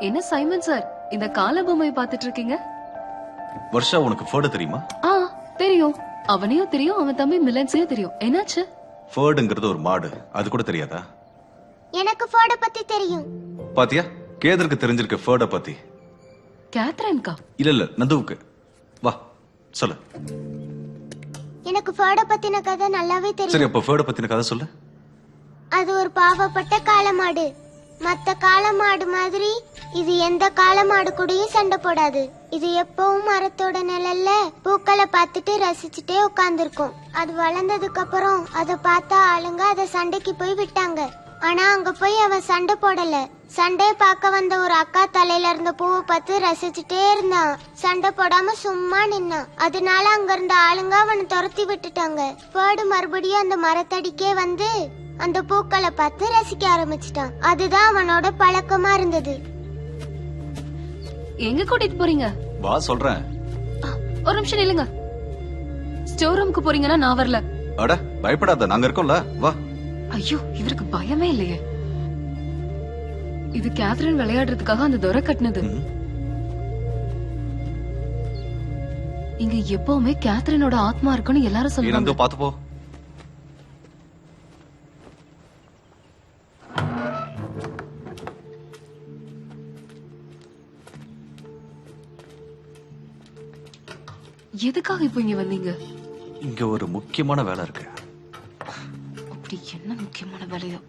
என்ன சைமன் சார் இந்த கால பொம்மை பாத்துட்டு இருக்கீங்க? வர்ஷா, உனக்கு ஃபோர்டு தெரியுமா? தெரியும். அவனையும் தெரியும், அவன் தம்பி மிலன்ஸையும் தெரியும். என்னாச்சு? ஃபோர்டுங்கிறது ஒரு மாடு, அது கூட தெரியாதா? எனக்கு ஃபோர்ட பத்தி தெரியும். பாத்தியா, கேதருக்கு தெரிஞ்சிருக்க ஃபோர்ட பத்தி. கேத்ரின்கா? இல்ல நந்துவுக்கு. வா சொல்லு. எனக்கு ஃபோர்ட பத்தின கதை நல்லாவே தெரியும். சரி, அப்ப ஃபோர்ட பத்தின கதை சொல்லு. அது ஒரு பாவப்பட்ட காளமாடு. மத்த காளமாடு மாதிரி இது எந்த காளமாடு கூடயும் சண்டை போடாது. இது எப்பவும் மரத்தோட நிழல்ல பூக்களை பார்த்துட்டு ரசிச்சுட்டே உட்கார்ந்துருக்கும். அது வளர்ந்ததுக்கு அப்புறம் அதை பார்த்தா ஆளுங்க அதை சண்டைக்கு போய் விட்டாங்க. ஆனா அங்க போய் அவன் சண்டை போடல. சண்டைய பார்க்க வந்த ஒரு அக்கா தலையில இருந்த பூவை பார்த்து ரசிச்சுட்டே இருந்தான். சண்டை போடாம சும்மா நின்னான். அதனால அங்க இருந்த ஆளுங்க அவனை துரத்தி விட்டுட்டாங்க. பேர்டு மறுபடியும் அந்த மரத்தடிக்கே வந்து அந்த பூக்களை பார்த்து ரசிக்க ஆரம்பிச்சிட்டான். அதுதான் அவனோட பழக்கமா இருந்தது. எங்க கூட்டிட்டு போறீங்க? வா சொல்றேன். ஒரு நிமிஷம் நில்லுங்க. ஸ்டோர் ரூமுக்கு போறீங்கன்னா நான் வரல. அட பயப்படாத, நாங்க இருக்கோம்ல, வா. ஐயோ, இவருக்கு பயமே இல்லையே. இது கேத்ரின் விளையாடுறதுக்காக அந்த துரை கட்டினது. இங்க எப்பவுமே கேத்ரினோட ஆத்மா இருக்குன்னு எல்லாரும் சொல்லுவாங்க. பாத்து போ. எதுக்காக இப்ப இங்க வந்தீங்க? இங்க ஒரு முக்கியமான வேலை இருக்கு. அப்படி என்ன முக்கியமான வேலையோ?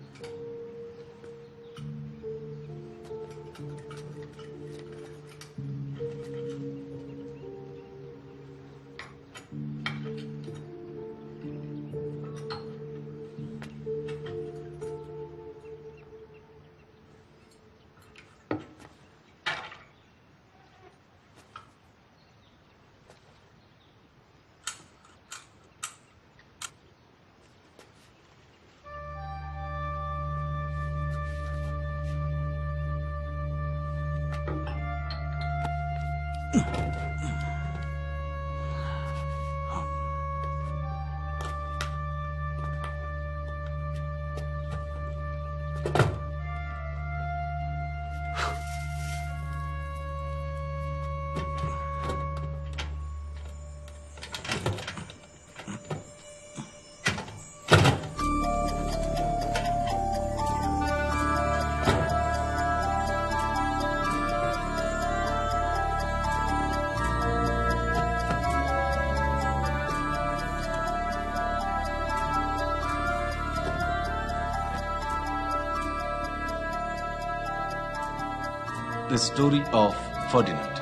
The story of Ferdinand.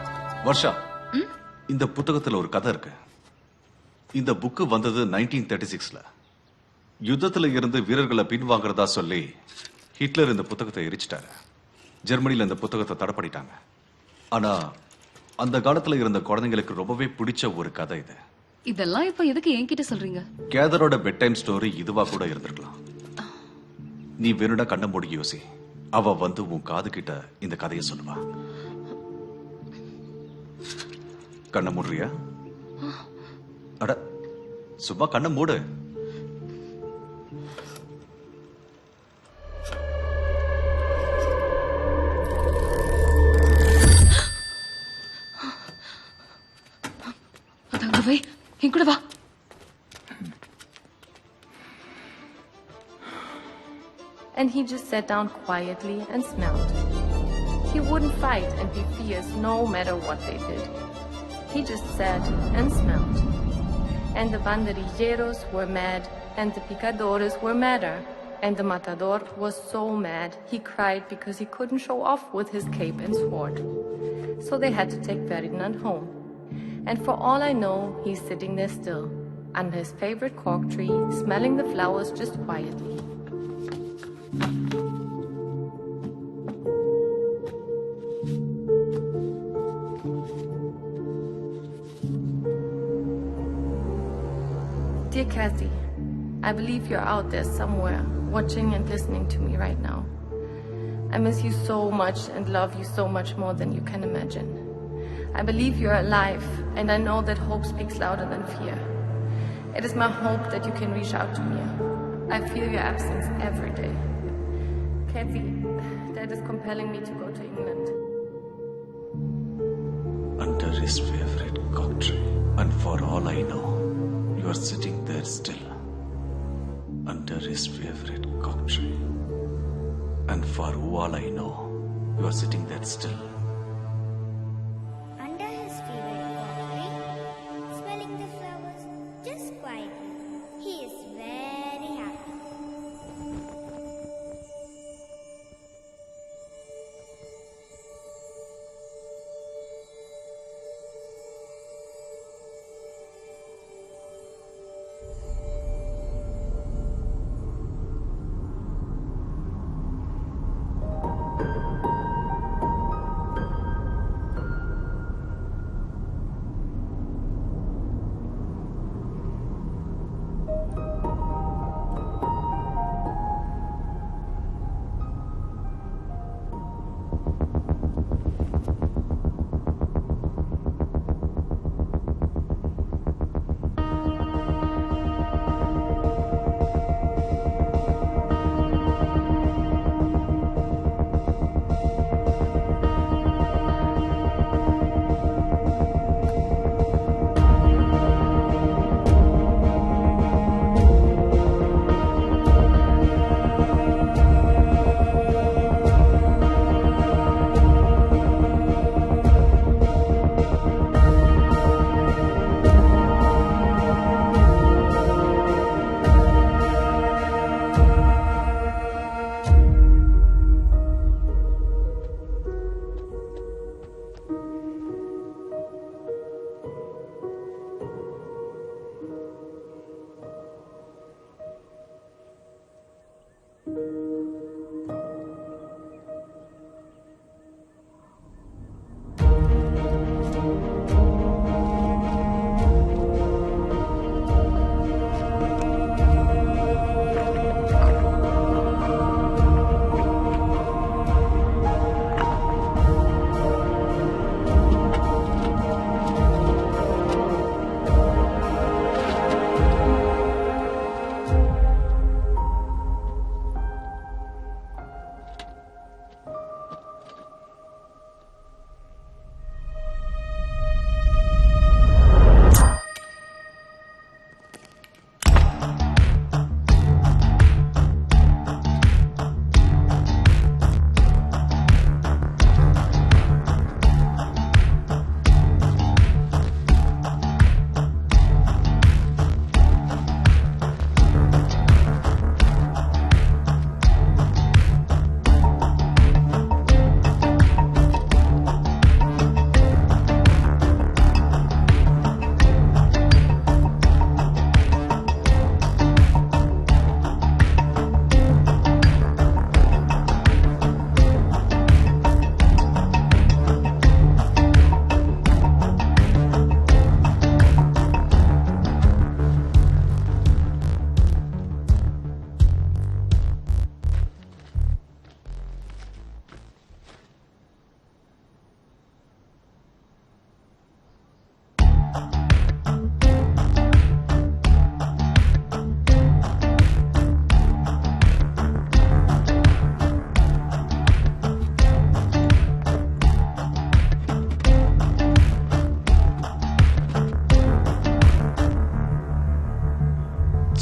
Varsha, இந்த புத்தகத்துல ஒரு கதை இருக்கு. இந்த புக்கு வந்தது 1936ல. யுத்தத்துல இருந்து வீரர்களை பின்வாங்கறதா சொல்லி ஹிட்லர் இந்த புத்தகத்தை எரிச்சிட்டாரு. ஜெர்மனில இந்த புத்தகத்தை தடை பண்ணிட்டாங்க. ஆனா அந்த காலத்துல இருந்த குழந்தைங்களுக்கு ரொம்பவே பிடிச்ச ஒரு கதை இது. இதெல்லாம் இப்ப எதுக்கு என்கிட்ட சொல்றீங்க? கேதரோட பெட் டைம் ஸ்டோரி இதுவா கூட இருந்திருக்கலாம். நீ வேணுடா கண்ண மூடி யோசி. அவ வந்து உன் காது கிட்ட இந்த கதையை சொல்லுவா. கண்ண மூடுறியா? அட சும்மா கண்ண மூடு. அங்க போய் என் கூட வா. And he just sat down quietly and smelled. He wouldn't fight and be fierce no matter what they did. He just sat and smelled. And the banderilleros were mad, and the picadores were madder. And the matador was so mad, he cried because he couldn't show off with his cape and sword. So they had to take Ferdinand home. And for all I know, he's sitting there still, under his favorite cork tree, smelling the flowers just quietly. Dear Kathy, I believe you're out there somewhere, watching and listening to me right now. I miss you so much and love you so much more than you can imagine. I believe you're alive, and I know that hope speaks louder than fear. It is my hope that you can reach out to me. I feel your absence every day. Kathy, that is compelling me to go to England. Under his favorite cock tree, and for all I know, you are sitting there still. Under his favorite cock tree, and for all I know, you are sitting there still. Under his favorite cock tree, smelling the flowers just quietly. He is very happy.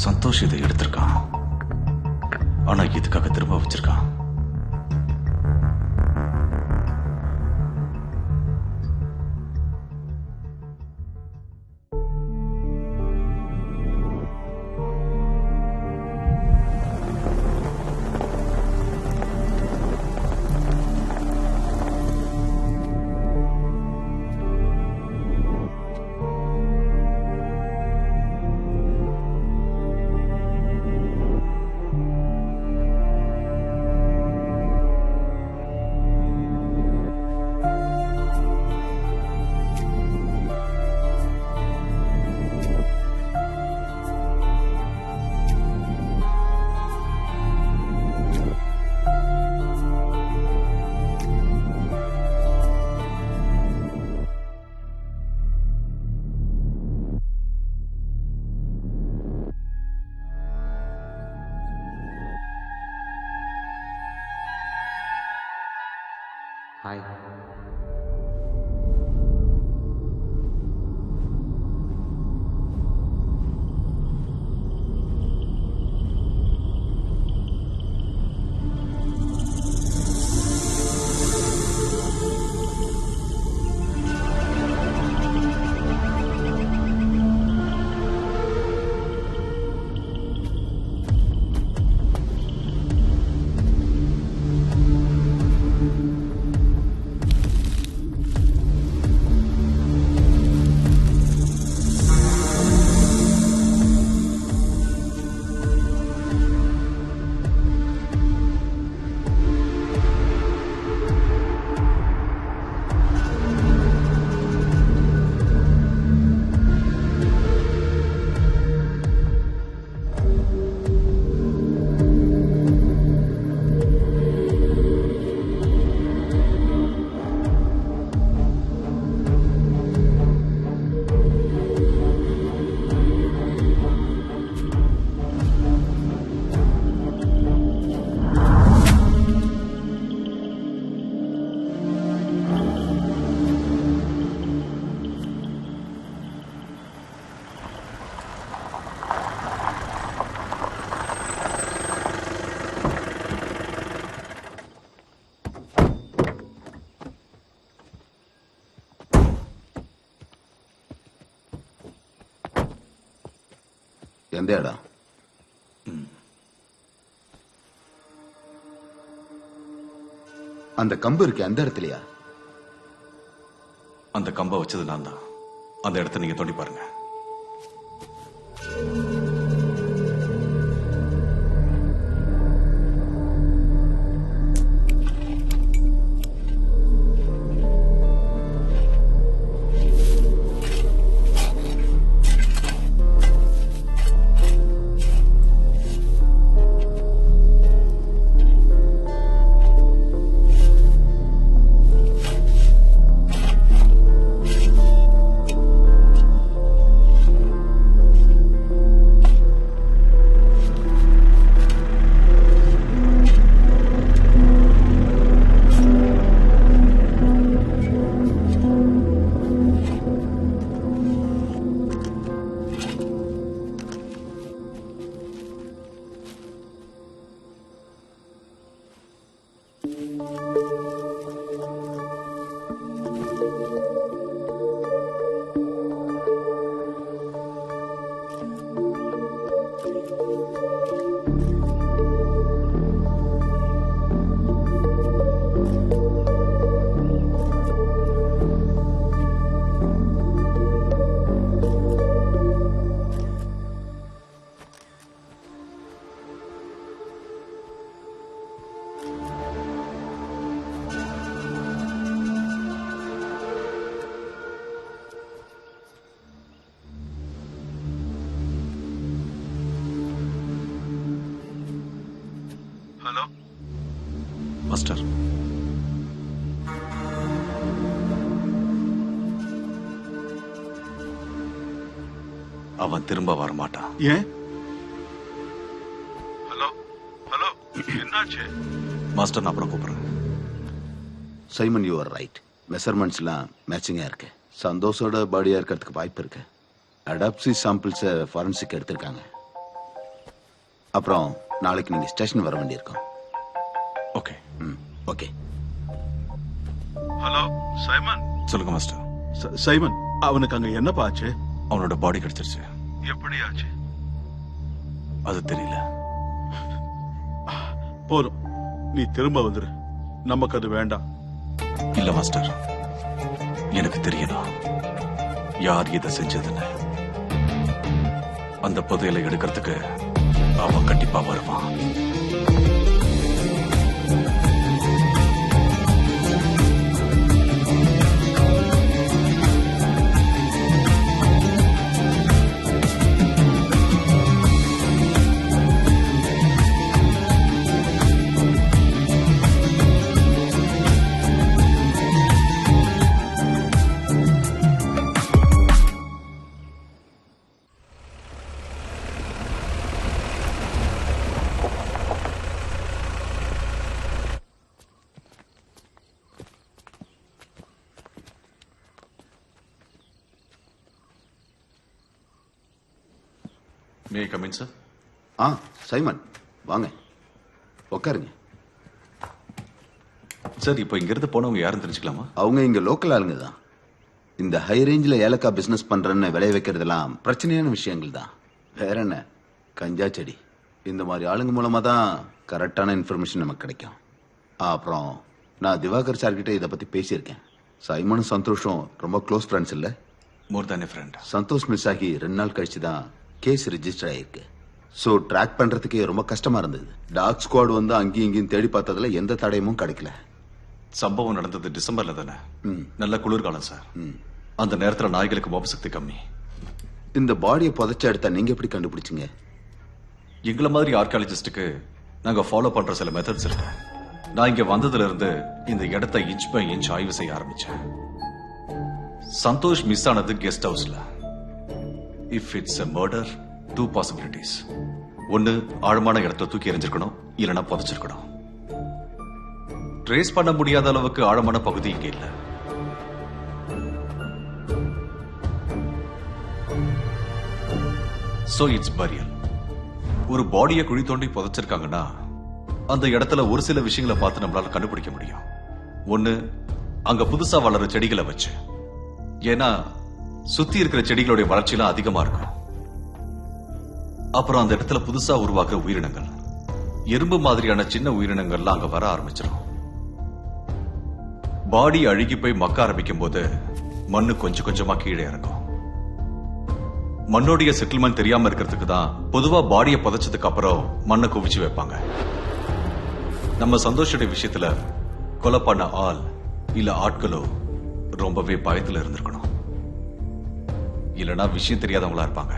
Santhosh இதை எடுத்திருக்கான், ஆனா இதுக்காக திரும்ப வச்சிருக்கான். Hi. எந்த இடம்? அந்த கம்பு இருக்கு, அந்த இடத்துலயா? அந்த கம்பை வச்சது நான் தான். அந்த இடத்த நீங்க தோண்டி பாருங்க. ஹலோ மாஸ்டர், அவன் திரும்ப வரமாட்டான். ஏன்? ஹலோ ஹலோ, என்னாச்சு? மாஸ்டர், நான் அப்புறம் கூப்பிடுறேன். Simon, you are right. மெஷர்மெண்ட்ஸ்லாம் மேட்சிங்கா இருக்கு. சந்தோஷோட பாடியா இருக்கிறதுக்கு வாய்ப்பு இருக்கு. அடாப்சி சாம்பிள்ஸை ஃபாரன்சிக் எடுத்திருக்காங்க. அப்புறம் நாளைக்கு நீங்க ஸ்டேஷன் வர வேண்டியிருக்கும். ஓகே. ஓகே. Hello Simon. சொல்லுங்க மாஸ்டர். சைமன், அவனுக்கு அங்க என்னப்பா ஆச்சு? அவனோட பாடி கிடைச்சிருச்சு. எப்படி ஆச்சு? அது தெரியல. போதும், நீ திரும்ப வந்துரு. நமக்கு அது வேண்டாம். இல்ல மாஸ்டர், எனக்கு தெரியணும் யார் இதை செஞ்சதுன்னு. அந்த புதையலை எடுக்கிறதுக்கு அவன் கண்டிப்பா வருவான். May I come in, sir? Simon வாங்க, உட்காருங்க. சார், இப்போ இங்கிருந்து போனவங்க யாரும் தெரிஞ்சுக்கலாமா? அவங்க இங்க லோக்கல் ஆளுங்க தான். இந்த ஹை ரேஞ்சில் ஏலக்காய் பிசினஸ் பண்றேன்னு விளைய வைக்கிறதெல்லாம் பிரச்சனையான விஷயங்கள் தான். வேற என்ன, கஞ்சா செடி, இந்த மாதிரி ஆளுங்க மூலமா தான் கரெக்டான இன்ஃபர்மேஷன் நமக்கு கிடைக்கும். அப்புறம் நான் திவாகர் சார்கிட்ட இதை பத்தி பேசியிருக்கேன். சைமனும் சந்தோஷம் ரொம்ப க்ளோஸ் ஃப்ரெண்ட்ஸ் இல்ல? மோர் தேன் எ ஃப்ரெண்ட். சந்தோஷ் மிஸ் ஆகி 2 நாள் கழிச்சு தான் கேஸ் ரிஜிஸ்டர் ஆயிருக்கு. ஸோ ட்ராக் பண்றதுக்கே ரொம்ப கஷ்டமா இருந்தது. டாக் ஸ்குவாட் வந்து அங்கேயும் இங்கேயும் தேடி பார்த்ததுல எந்த தடயமும் கிடைக்கல. சம்பவம் நடந்தது டிசம்பர்ல தானே? நல்ல குளிர்காலம் சார். அந்த நேரத்துல நாய்களுக்கு மோப்ப சக்தி கம்மி. இந்த பாடியை புதைச்ச எடுத்தா நீங்க எப்படி கண்டுபிடிச்சீங்க? எங்களை மாதிரி ஆர்கியாலஜிஸ்டுக்கு நாங்க ஃபாலோ பண்ற சில மெத்தட்ஸ் இருக்கு. நான் இங்க வந்ததுல இருந்து இந்த இடத்தை இன்ச் பை இன்ச் ஆய்வு செய்ய ஆரம்பிச்சேன். சந்தோஷ் மிஸ் ஆனது கெஸ்ட் ஹவுஸ்ல. If it's a murder, 2 possibilities. ஒன்னு, ஆழமான இடத்தை தூக்கி எறிஞ்சிருக்கணும், இல்லைன்னா புதைச்சிருக்கணும். ட்ரேஸ் பண்ண முடியாத அளவுக்கு ஆழமான பகுதி இங்க இல்ல. So it's burial. ஒரு பாடியை குழி தோண்டி புதைச்சிருக்காங்கன்னா அந்த இடத்துல ஒரு சில விஷயங்களை பார்த்து நம்மளால கண்டுபிடிக்க முடியும். ஒன்னு, அங்க புதுசா வளர செடிகளை வச்சு. ஏன்னா சுத்தி இருக்கிற செடிகளுடைய வளர்ச்சியெல்லாம் அதிகமா இருக்கும். அப்புறம் அந்த இடத்துல புதுசா உருவாக்குற உயிரினங்கள், எறும்பு மாதிரியான சின்ன உயிரினங்கள்லாம் அங்க வர ஆரம்பிச்சிடும். பாடி அழுகி போய் மக்க ஆரம்பிக்கும் போது மண்ணு கொஞ்சம் கொஞ்சமா கீழே இறங்கும். மண்ணோடைய செட்டில்மெண்ட் தெரியாம இருக்கிறதுக்கு தான் பொதுவா பாடியை புதைச்சதுக்கு அப்புறம் மண்ணை குவிச்சு வைப்பாங்க. நம்ம சந்தோஷோட விஷயத்துல கொலை பண்ண ஆள் இல்ல ஆட்களோ ரொம்பவே பயத்துல இருந்திருக்கணும். இல்லனா விஷயம் தெரியாதவங்களா இருப்பாங்க.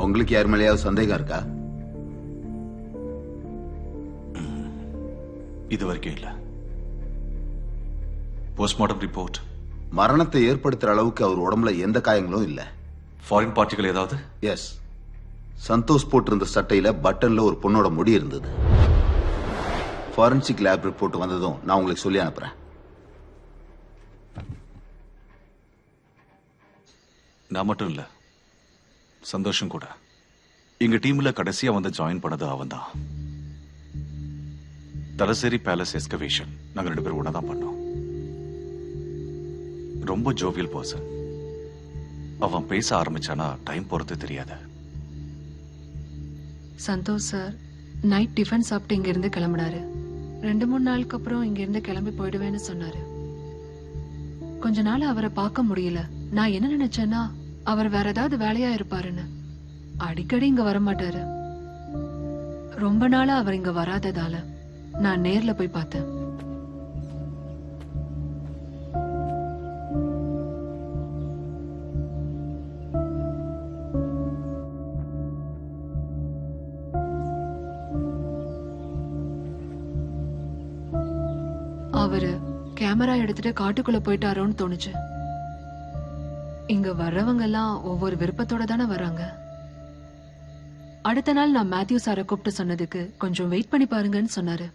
உங்களுக்கு யார் மேலேயாவது சந்தேகம் இருக்கா? இது வரைக்கும் இல்ல. போஸ்ட்மார்டம் ரிப்போர்ட் மரணத்தை ஏற்படுத்துற அளவுக்கு அவர் உடம்புல எந்த காயங்களும் இல்ல. ஃபாரின் பார்ட்டிகள் ஏதாவது? எஸ், சந்தோஷ் போட்டிருந்த சட்டையில பட்டன்ல ஒரு பொண்ணோட முடி இருந்தது. ஃபாரன்சிக் லேப் ரிப்போர்ட் வந்ததும் நான் உங்களுக்கு சொல்லி அனுப்புறேன். நான் மட்டும் இல்ல, சந்தோஷம் கூட. எங்க டீம்ல கடைசியா வந்து ஜாயின் பண்ணது அவன் தான். தலசேரி பேலஸ் எஸ்கவேஷன் நாங்க 2 பேரும் ஒண்ணா தான் பண்ணோம். ரொம்ப ஜோவியல் பர்சன். அவன் பேச ஆரம்பிச்சானா டைம் போறது தெரியாது. சந்தோஷ் சார் நைட் டிஃபன் சாப்பிட்டு இங்க இருந்து கிளம்பினாரு. 2-3 நாளுக்கு அப்புறம் இங்க இருந்து கிளம்பி போயிடுவேன்னு சொன்னாரு. கொஞ்ச நாள் அவரை பார்க்க முடியல. நான் என்ன நினைச்சேன்னா அவர் வேற ஏதாவது வேலையா இருப்பாருன்னு. அடிக்கடி இங்க வரமாட்டாரு. ரொம்ப நாளா அவர் இங்க வராததால நான் நேர்ல போய் பார்த்தேன். அவரு கேமரா எடுத்துட்டு காட்டுக்குள்ள போயிட்டாரோன்னு தோணுச்சு. இங்க வர்றவங்க எல்லாம் ஒவ்வொரு விருப்பத்தோட தானே வராங்க. அடுத்த நாள் நான் மேத்யூ சாரை கூப்பிட்டு சொன்னதுக்கு கொஞ்சம் வெயிட் பண்ணி பாருங்கன்னு சொன்னாரு.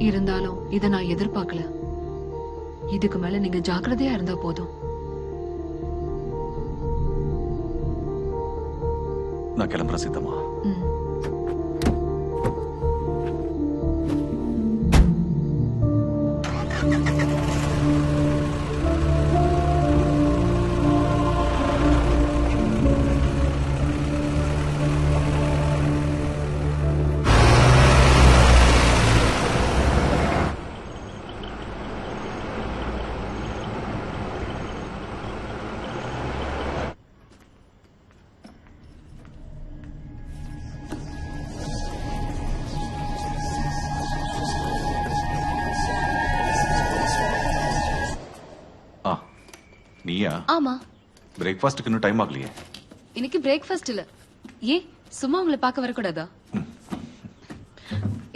இருந்தாலும் இத நான் எதிர்பார்க்கல. இதுக்கு மேல நீங்க ஜாக்கிரதையா இருந்தா போதும். நான் கிளம்புறேன் சீதம்மா. ம். ஆ நீயா? ஆமா, பிரேக்ஃபாஸ்ட்டுக்கு இன்னும் டைம் ஆகலையே. இன்னைக்கு பிரேக்ஃபாஸ்ட் இல்ல. ஏன் சும்மா உங்களை பார்க்க வரக்கூடாதா?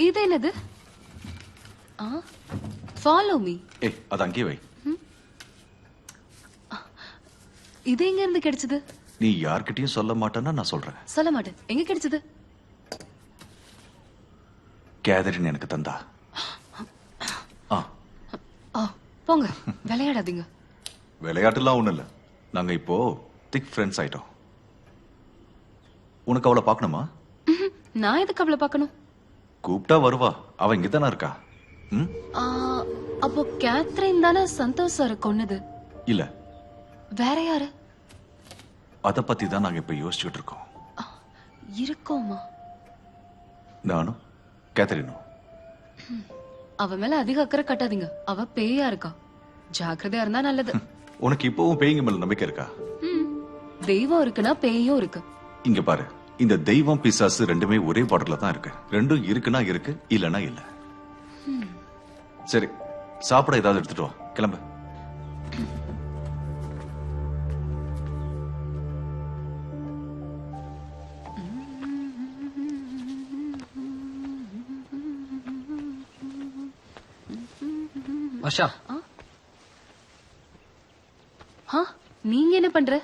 இது என்னது? Follow me. ஏய் அது அங்கேயே வை. இது எங்க இருந்து கிடைச்சது? நீ யார்கிட்டயும் சொல்ல மாட்டேன்னா நான் சொல்றேன். சொல்ல மாட்டேன். எங்க கிடைச்சது? கேதரின் எனக்கு தந்தா. ஆ போங்க, விளையாடாதீங்க. விளையாட்டுலாம் ஒண்ணும் இல்ல. நாங்க இப்போ திக் ஃப்ரெண்ட்ஸ் ஆயிட்டோம். உனக்கு அவளை பார்க்கணுமா? நான் எதுக்கு அவளை பார்க்கணும்? கூப்பிட்டா வருவா. அவ இங்க தானே இருக்கா. ம்? அப்போ கேத்ரின் தானே சந்தோஷ் சார் கொன்னது? இல்ல, வேற யாரு? அத பத்தி தான் நாங்க இப்ப யோசிச்சுட்டு இருக்கோம். இருக்கோமா? நானும் கேத்தரினும். அவ மேல அதிக அக்கறை கட்டாதீங்க. அவ பேயா இருக்கா. ஜாக்கிரதையா இருந்தா நல்லது. உனக்கு இப்பவும் பேய்ங்க மேல நம்பிக்கை இருக்கா? தெய்வம் இருக்குன்னா பேயும் இருக்கு. இங்க பாரு, இந்த தெய்வம் பிசாசு ரெண்டுமே ஒரே பாடல தான் இருக்கு. ரெண்டும் இருக்குன்னா இருக்கு, இல்லனா இல்ல. சரி, சாப்பிட ஏதாவது எடுத்துட்டு வா. கிளம்பு. வர்ஷா, நீங்க என்ன பண்ற?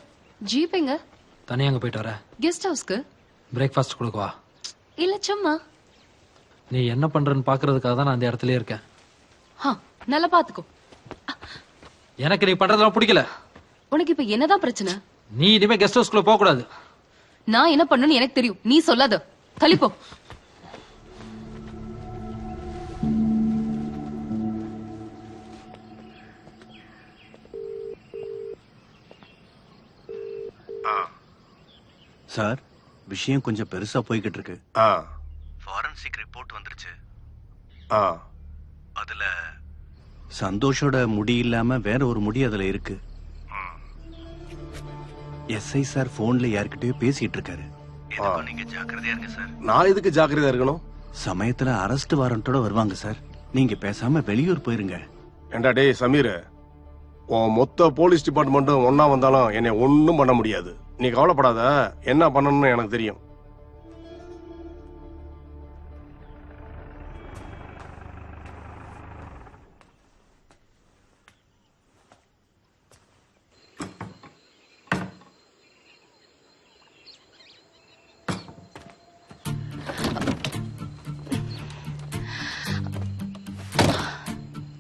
ஜீப்பேங்க. தனியா அங்க போயிட்டு வர? கெஸ்ட் ஹவுஸ்க்கு. பிரேக்ஃபாஸ்ட் கொடுக்கவா? இல்ல சும்மா. நீ என்ன பண்றன்னு பாக்குறதுக்காக தான் நான் இந்த இடத்துலயே இருக்கேன். நல்லா பாத்துக்கோ. எனக்கு நீ பண்றதெல்லாம் பிடிக்கல. உனக்கு இப்ப என்னதான் பிரச்சனை? நீ இனிமே கெஸ்ட் ஹவுஸ்க்குள்ள போக கூடாது. நான் என்ன பண்ணுன்னு எனக்கு தெரியும். நீ சொல்லாத. தள்ளிப்போ. சார், விஷயம் கொஞ்சம் பெருசா போய்கிட்டு இருக்கு. ஃபாரன்சிக் ரிப்போர்ட் வந்துருச்சு. அதுல சந்தோஷோட முடி இல்லாம வேற ஒரு முடி அதுல இருக்கு. எஸ்ஐ சார் போன்ல யார்கிட்டயோ பேசிட்டு இருக்காரு. நீங்க ஜாக்கிரதையா இருங்க சார். நான் எதுக்கு ஜாக்கிரதையா இருக்கணும்? சமயத்துல அரெஸ்ட் வாரண்டோட வருவாங்க சார். நீங்க பேசாம வெளியூர் போயிருங்க. ஏண்டா டேய் சமீர், உன் மொத்த போலீஸ் டிபார்ட்மெண்ட்டும் ஒன்னா வந்தாலும் என்னை ஒன்னும் பண்ண முடியாது. நீ கவலைப்படாத, என்ன பண்ணணும்னு எனக்கு தெரியும்.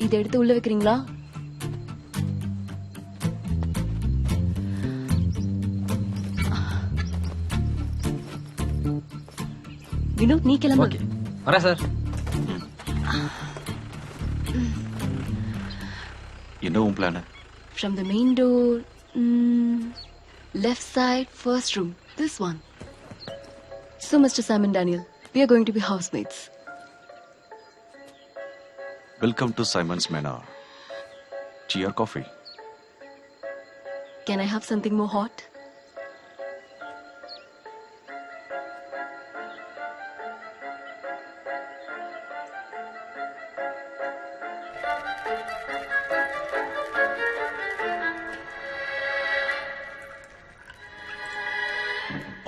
இதை எடுத்து உள்ள வைக்கிறீங்களா? வினோத், நீ கிளம்பு. ஓகே, வரேன் சார். என்ன உன் plan? From the main door, left side, first room, this one. So, Mr. Sam and Daniel, we are going to be housemates. Welcome to Simon's Manor. Tea or coffee? Can I have something more hot?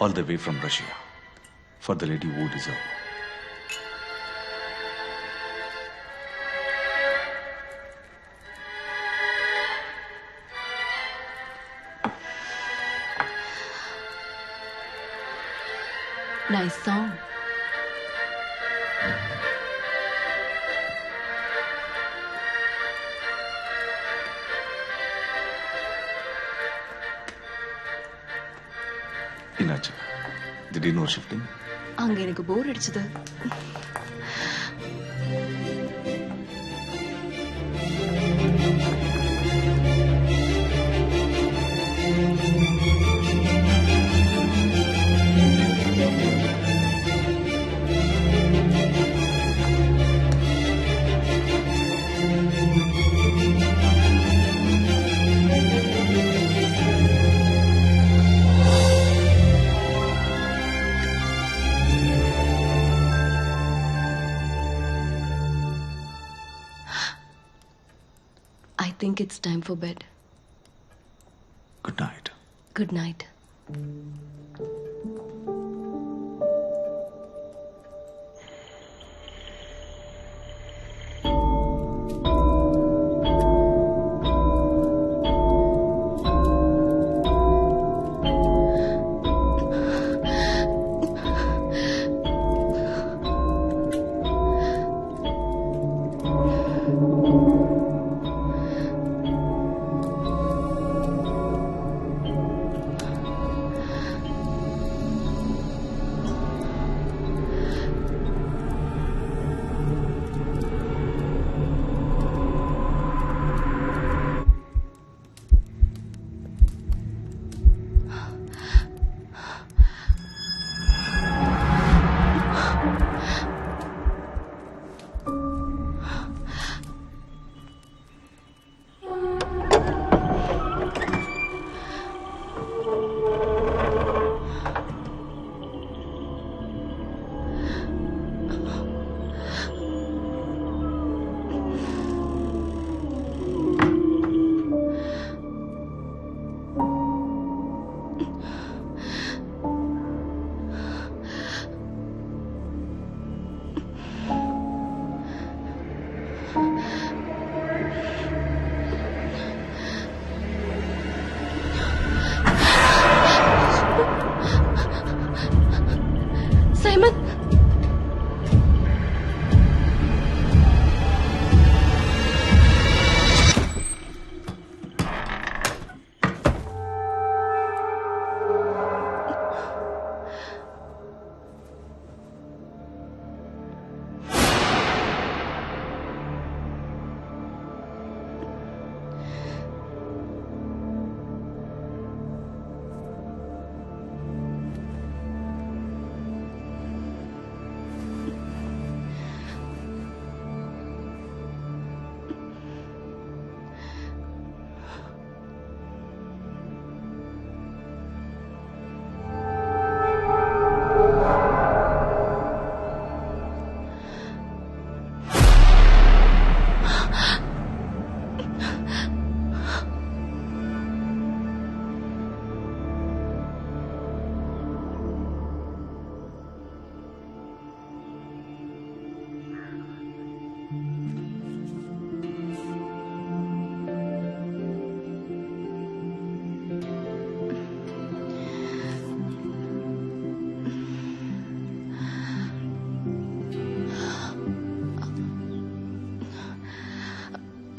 All the way from Russia. For the lady who deserve. Nice song. என்னாச்சு திடீர்னு ஒரு shifting? அங்க எனக்கு போர் அடிச்சது. I think it's time for bed. Good night. Good night. Simon!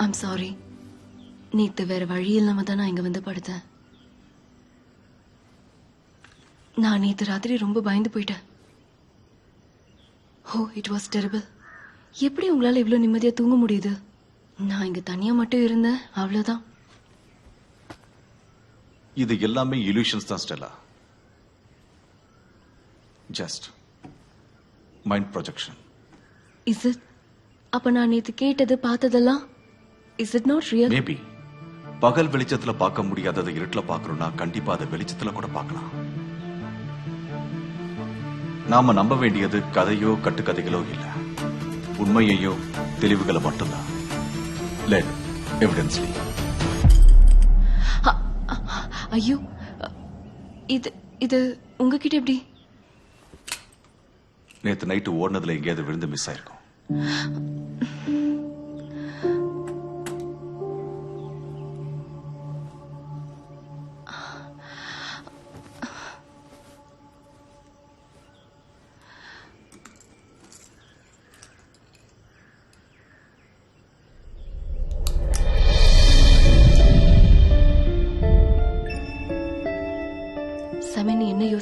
I'm sorry. நேத்து வேற வழி இல்லாம தான் நான் இங்க வந்து படுத்தேன். நான் நேத்து ராத்திரி ரொம்ப பயந்து போயிட்டேன். Oh, it was terrible. எப்படி உங்களால இவ்வளவு நிம்மதியா தூங்க முடியுது? நான் இங்க தனியா மட்டும் இருந்தேன், அவ்வளவுதான். இது எல்லாமே இல்யூஷன்ஸ் தான் Stella. Just mind projection. Is it? அப்ப நான் நேத்து கேட்டது பார்த்ததெல்லாம் Is it not real? Maybe பகல் வெளிச்சத்துல பார்க்க முடியாததை இருட்டுல பார்க்கறோம்னா கண்டிப்பா அதை வெளிச்சத்துல கூட பார்க்கலாம். நாம நம்ப வேண்டியது கதையோ கட்டுக்கதைகளோ இல்ல, உண்மையையோ தெளிவுகளை மட்டும்தான். லெட் எவிடன்ஸ் லீ. ஐயோ, இது உங்ககிட்ட எப்படி? நேத்து நைட்டு ஓடுனதுல எங்கேயாவது விழுந்து மிஸ் ஆயிருக்கும்.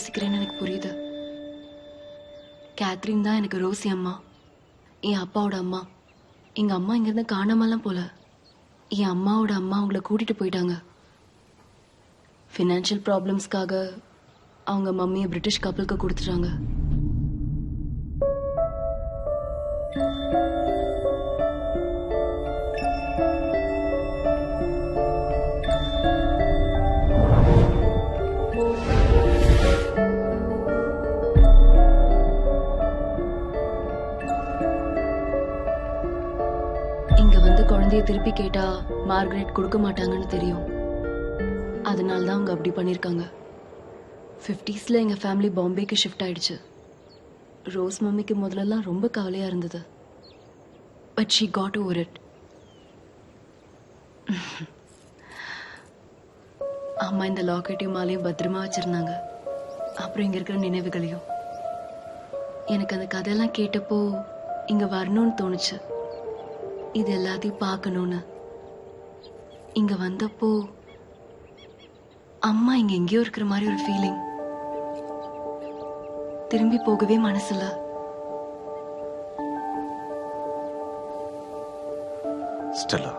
யோசிக்கிறேன்னு எனக்கு புரியுது. கேத்ரின் தான் எனக்கு ரோசி அம்மா, என் அப்பாவோட அம்மா. எங்க அம்மா இங்கிருந்து காணாமலாம் போல. என் அம்மாவோட அம்மா அவங்கள கூட்டிட்டு போயிட்டாங்க. ஃபினான்ஷியல் ப்ராப்ளம்ஸ்க்காக அவங்க மம்மியை பிரிட்டிஷ் கப்பலுக்கு கொடுத்துட்டாங்க. இங்க வந்து குழந்தைய திருப்பி கேட்டா மார்கரெட் கொடுக்க மாட்டாங்கன்னு தெரியும். அதனால தான் அவங்க அப்படி பண்ணிருக்காங்க. 50s எங்க ஃபேமிலி பாம்பேக்கு ஷிஃப்ட் ஆயிடுச்சு. ரோஸ் மம்மிக்கு முதல்லலாம் ரொம்ப கவலையா இருந்தது. But she got over it. அம்மா இந்த லாக்கெட்டையும் மாலையும் பத்திரமா வச்சிருந்தாங்க. அப்புறம் இங்க இருக்கிற நினைவுகளையும். எனக்கு அந்த கதையெல்லாம் கேட்டப்போ இங்க வரணும்னு தோணுச்சு. இது எல்லாத்தையும் பார்க்கணும்னு. இங்க வந்தப்போ அம்மா இங்க எங்கேயோ இருக்கிற மாதிரி ஒரு ஃபீலிங். திரும்பி போகவே மனசுல. ஸ்டெல்லா,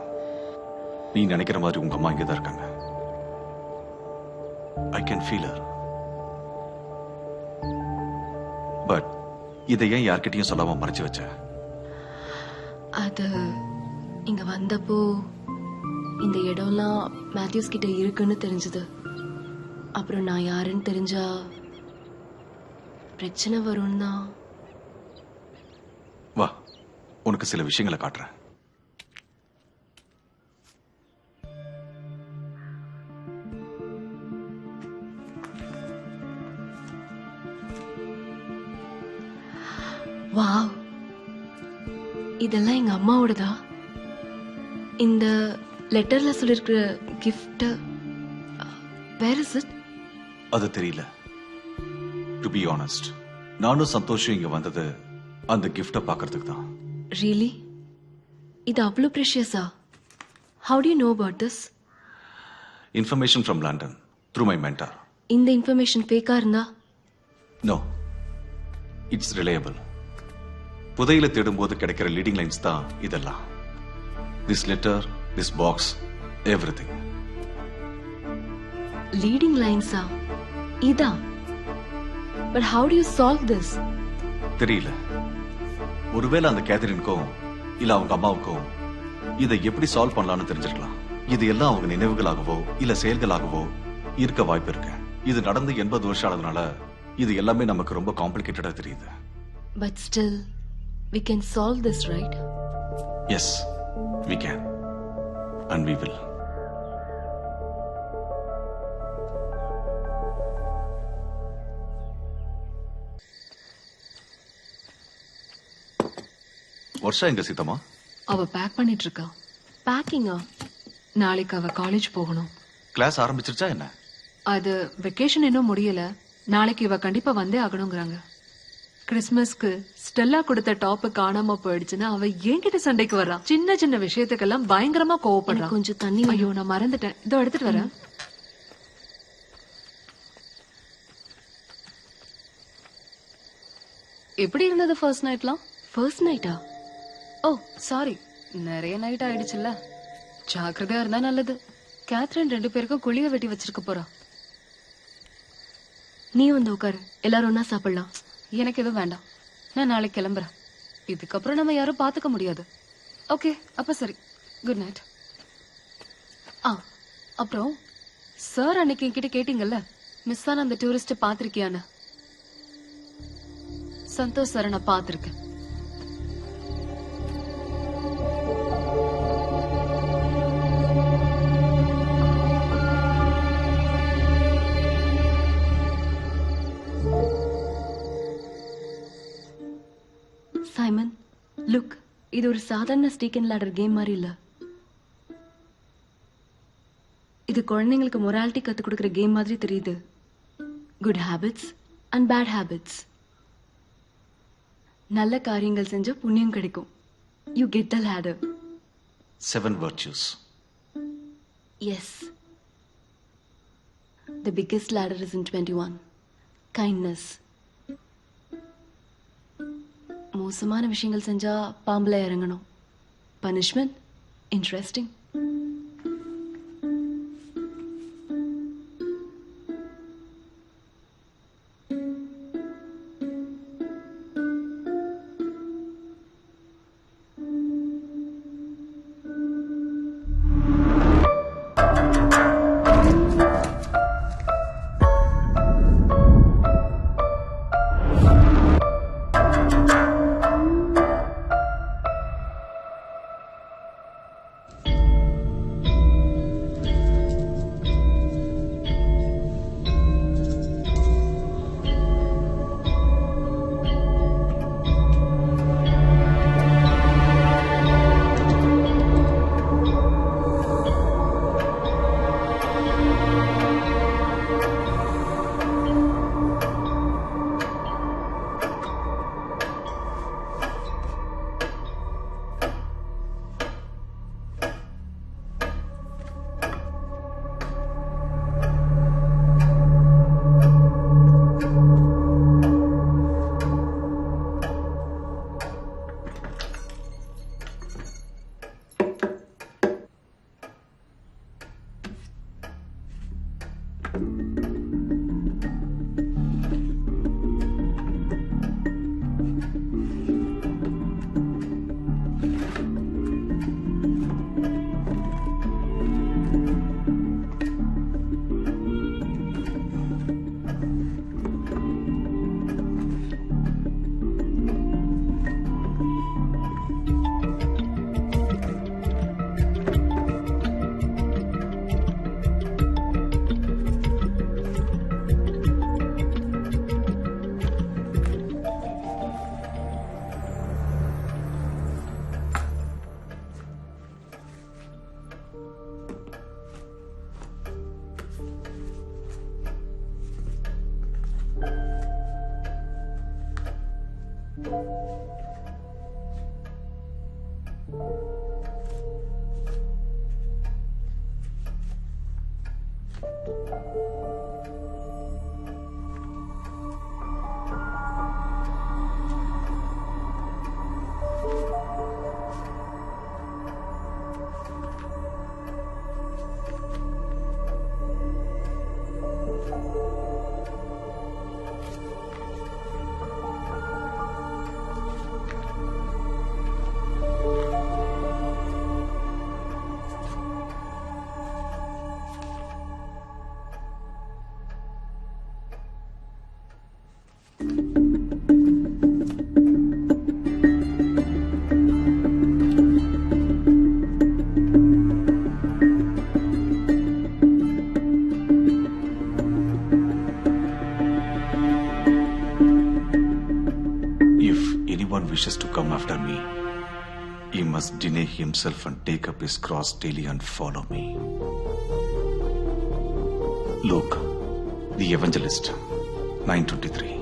நீ நினைக்கிற மாதிரி உங்க அம்மா இங்கதான் இருக்காங்க. I can feel her. But இதை ஏன் யார்கிட்டயும் சொல்லாம மறைச்சு வச்ச? அது இங்க வந்தப்போ இந்த இடம்லாம் மேத்யூஸ் கிட்ட இருக்குன்னு தெரிஞ்சது. அப்புறம் நான் யாருன்னு தெரிஞ்சா பிரச்சனை வரும்னு தான். வா, உனக்கு சில விஷயங்களை காட்டுறேன். வாவ், இதெல்லாம் எங்க அம்மாவோடதா? இந்த லெட்டர்ல சொல்லிருக்கிற கிஃப்ட் வேர் இஸ் இட்? அது தெரியல. டு பி ஆனஸ்ட், நானும் சந்தோஷம் இங்க வந்தது அந்த கிஃப்ட பாக்குறதுக்கு தான். ரியலி? இது அவ்வளவு ப்ரெஷியஸா? How do you know about this? Information from London through my mentor. இந்த இன்ஃபர்மேஷன் ஃபேக்கா இருந்தா? No, it's reliable. புதையில தேடும்போது கிடைக்கிற லீடிங் லைன்ஸ் தான் இதெல்லாம். This letter, this box, everything. Leading லைன்ஸா? இதா? But how do you solve this? தெரியல. ஒருவேளை அந்த கேதரினுக்கும் இல்ல அவங்க அம்மாவுக்கும் இதை எப்படி சால்வ் பண்ணலாம்னு தெரிஞ்சிருக்கலாம். இது எல்லாம் அவங்க நினைவுகளாகவோ இல்ல செயல்களாகவோ இருக்க வாய்ப்பு இருக்கு. இது நடந்து 80 வருஷம் ஆனதுனால இது எல்லாமே நமக்கு ரொம்ப காம்ப்ளிகேட்டடா தெரியுது. But still we can solve this, right? Yes, we can. And we will. வருஷா எங்க சீதம்மா? அவ பேக் பண்ணிட்டு இருக்கா. பேக்கிங்கா? நாளைக்கு அவ காலேஜ் போகணும். கிளாஸ் ஆரம்பிச்சிருச்சா என்ன? அது வெக்கேஷன் இன்னும் முடியல. நாளைக்கு இவ கண்டிப்பா வந்தே ஆகணுங்கிறாங்க. கிறிஸ்மஸ்க்கு ஸ்டெல்லா கொடுத்த டாப் காணாம போயிடுச்சுன்னா அவ என்கிட்ட சண்டைக்கு வர்றா. சின்ன சின்ன விஷயத்துக்கெல்லாம் பயங்கரமா கோவப்படுறா. கொஞ்சம் தண்ணி. ஐயோ, நான் மறந்துட்டேன். இதோ எடுத்துட்டு வரேன். எப்படி இருந்தது ஃபர்ஸ்ட் நைட்லாம்? ஃபர்ஸ்ட் நைட்டா? ஓ சாரி, நிறைய நைட் ஆயிடுச்சுல்ல. ஜாக்கிரதையா இருந்தா நல்லது. கேத்ரின் 2 பேருக்கும் குழிய வெட்டி வச்சிருக்க போறா. நீ வந்து உட்காரு, எல்லாரும் ஒன்னா சாப்பிடலாம். எனக்கு எதுவும் வேண்டாம். நான் நாளைக்கு கிளம்புறேன். இதுக்கப்புறம் நம்ம யாரும் பாத்துக்க முடியாது. ஓகே, அப்ப சரி. Good night. அப்புறம் சார் அன்னைக்கு என்கிட்ட கேட்டீங்கல்ல, மிஸ் ஆன அந்த டூரிஸ்ட் பாத்திருக்கியான்னு. சந்தோஷ் சார் நான் பாத்திருக்கேன். சைமன், லுக், இது ஒரு சாதாரண ஸ்டீக் அண்ட் லேடர் கேம் மாதிரி இல்ல. இது குழந்தைங்களுக்கு மொராலிட்டி கத்து கொடுக்கிற கேம் மாதிரி தெரியுது. Good habits and bad habits. நல்ல காரியங்கள் செஞ்ச புண்ணியம் கிடைக்கும். You get the ladder. 7 virtues. Yes. The biggest ladder is in 21. Kindness. மோசமான விஷயங்கள் செஞ்சா பாம்புல இறங்கணும். Punishment interesting. Wishes to come after me, he must deny himself and take up his cross daily and follow me. Luke, the Evangelist, 9:23.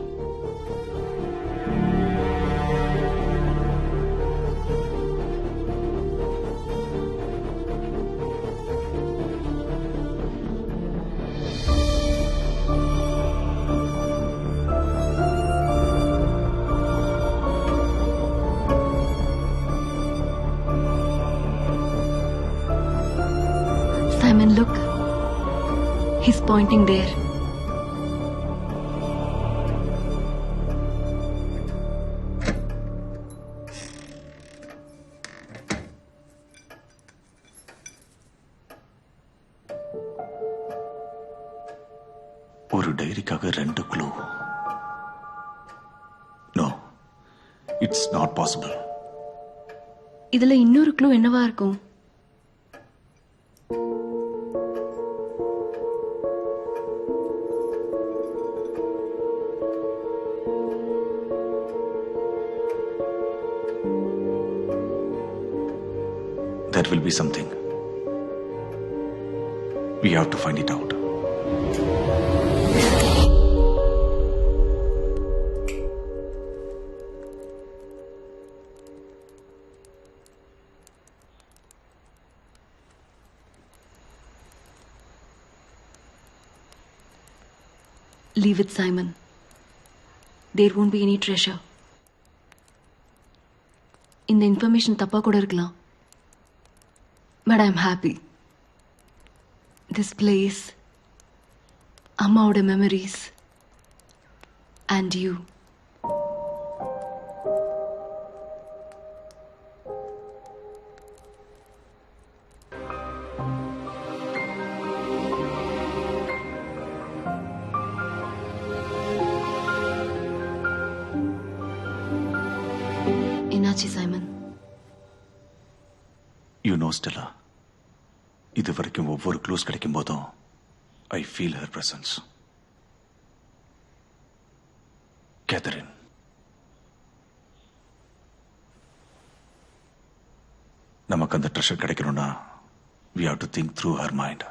Simon, look. He's pointing there. ஒரு டைரிக்காக 2 clue. No, it's not possible. இதுல இன்னொரு clue என்னவா இருக்கும்? There will be something. We have to find it out. Leave it, Simon. There won't be any treasure. இந்த information தப்பா கூட இருக்கலாம். But I am happy. This place, அம்மாவோட memories and you. என்னாச்சு சைமன்? யூ நோ ஸ்டெல்லா, இது வரைக்கும் ஒவ்வொரு clues கிடைக்கும் போதும் I feel her presence. Catherine, நமக்கு அந்த ட்ரெஷர் கிடைக்கணும்னா we have to think through her mind.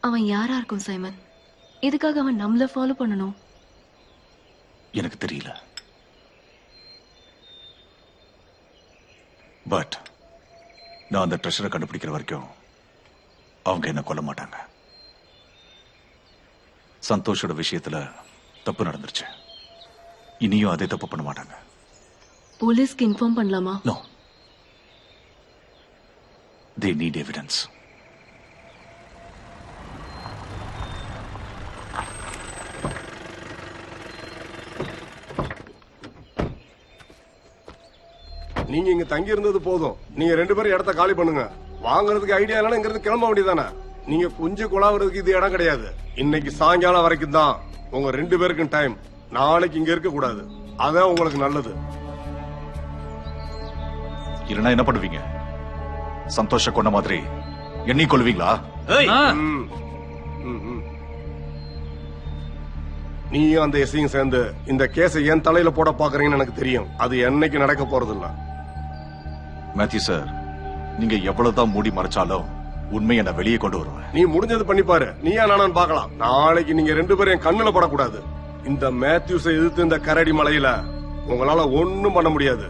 அவன் யாரா இருக்கும் சைமன்? எதுக்காக அவன் நம்மள ஃபாலோ பண்ணணும்? எனக்கு தெரியல. பட் நான் அந்த ட்ரெஷரை கண்டுபிடிக்கிற வரைக்கும் அவங்க என்ன கொல்ல மாட்டாங்க. சந்தோஷோட விஷயத்துல தப்பு நடந்துருச்சு. இனியும் அதே தப்பு பண்ண மாட்டாங்க. போலீஸ்க்கு இன்ஃபார்ம் பண்ணலாமா? No, they need evidence. நீங்க இங்க தங்கி இருந்தது போதும். நீங்க 2 பேரும் இடத்த காலி பண்ணுங்க. வாங்குறதுக்கு ஐடியா இல்லைன்னா இங்க இருந்து கிளம்ப வேண்டியதானே. நீங்க குஞ்சு குழாவுறதுக்கு இது இடம் கிடையாது. இன்னைக்கு சாயங்காலம் வரைக்கும் தான் உங்க 2 பேருக்கும் டைம். நாளைக்கு இங்க இருக்க கூடாது. அதான் உங்களுக்கு நல்லது. இல்லைன்னா என்ன பண்ணுவீங்க? சந்தோஷ கொண்ட மாதிரி எண்ணி கொள்வீங்களா? நீயும் அந்த எஸ்ஐயும் சேர்ந்து இந்த கேஸை என் தலையில போட பாக்குறீங்கன்னு எனக்கு தெரியும். அது என்னைக்கு நடக்க போறது இல்ல. மேத்யூ சார், நீங்க எவ்வளவுதான் மூடி மறைச்சாலும் உண்மையை நான் வெளியே கொண்டு வருவேன். நீ முடிஞ்சது பண்ணிப்பாரு. நீயா நானான்னு பாக்கலாம். நாளைக்கு நீங்க 2 பேரும் என் கண்ணுல படக்கூடாது. இந்த மேத்யூஸை எதிர்த்து இந்த கரடி மலையில உங்களால ஒண்ணும் பண்ண முடியாது.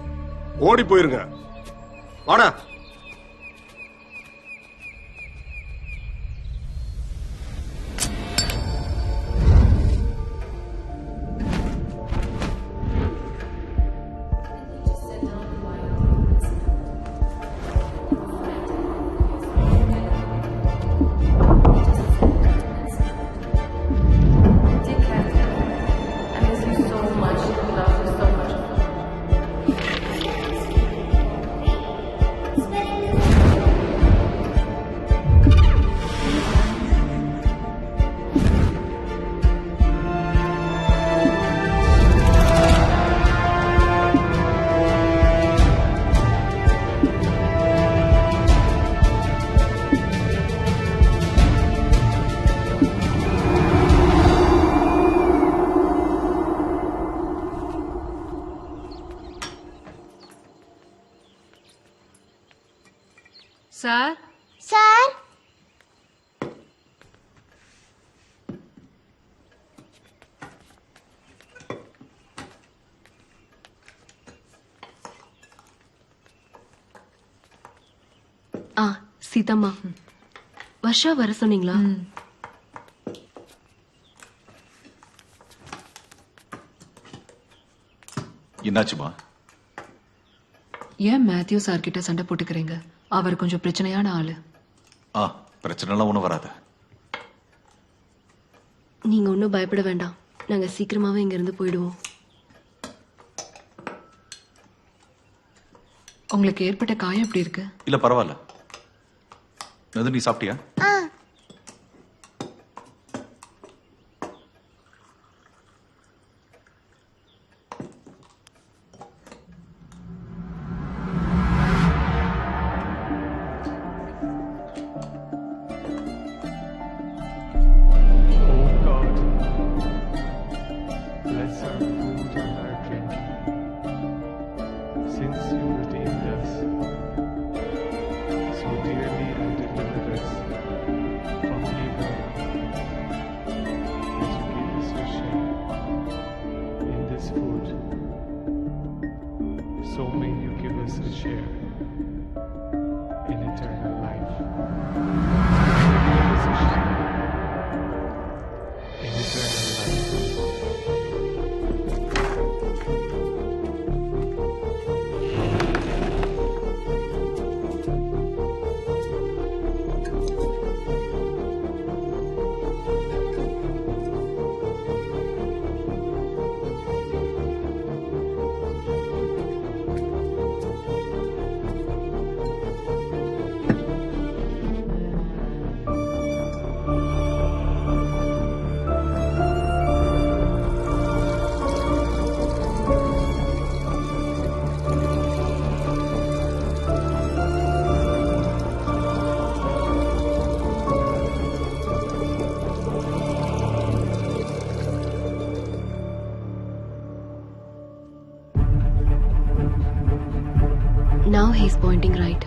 ஓடி போயிருங்க. வாடா. சார் சார் ஆ சீதம்மா வர்ஷா வர சொன்னீங்களா? என்னாச்சுமா? ஏன் மேத்யூ சார் கிட்ட சண்டை போட்டுக்கிறீங்க? அவர் கொஞ்சம் பிரச்சனையான ஆளு. பிரச்சனைலாம் ஒன்றும் வராது. நீங்க ஒன்றும் பயப்பட வேண்டாம், நாங்க சீக்கிரமாவே இங்க இருந்து போயிடுவோம். உங்களுக்கு ஏற்பட்ட காயம் எப்படி இருக்கு? இல்ல பரவாயில்ல. அது நீ சாப்பிட்டியா? Oh God, bless our food and our drink, since you redeemed us so dearly and delivered us from evil. That you give us your share in this food, so may you give us a share in eternal life. Give us a share in eternal life. Now he's pointing right.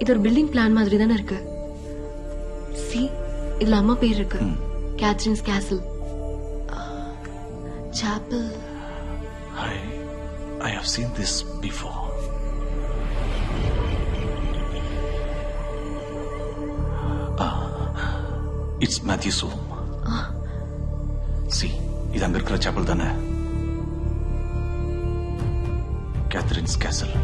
இது ஒரு building plan மாதிரி தானே இருக்கு. C, இதுல அம்மா பேர் இருக்கு. Catherine's castle, chapel. I have seen this before. It's Matthew's home. See, இது அங்க இருக்கிற சாப்பல் தானே? Catherine's castle.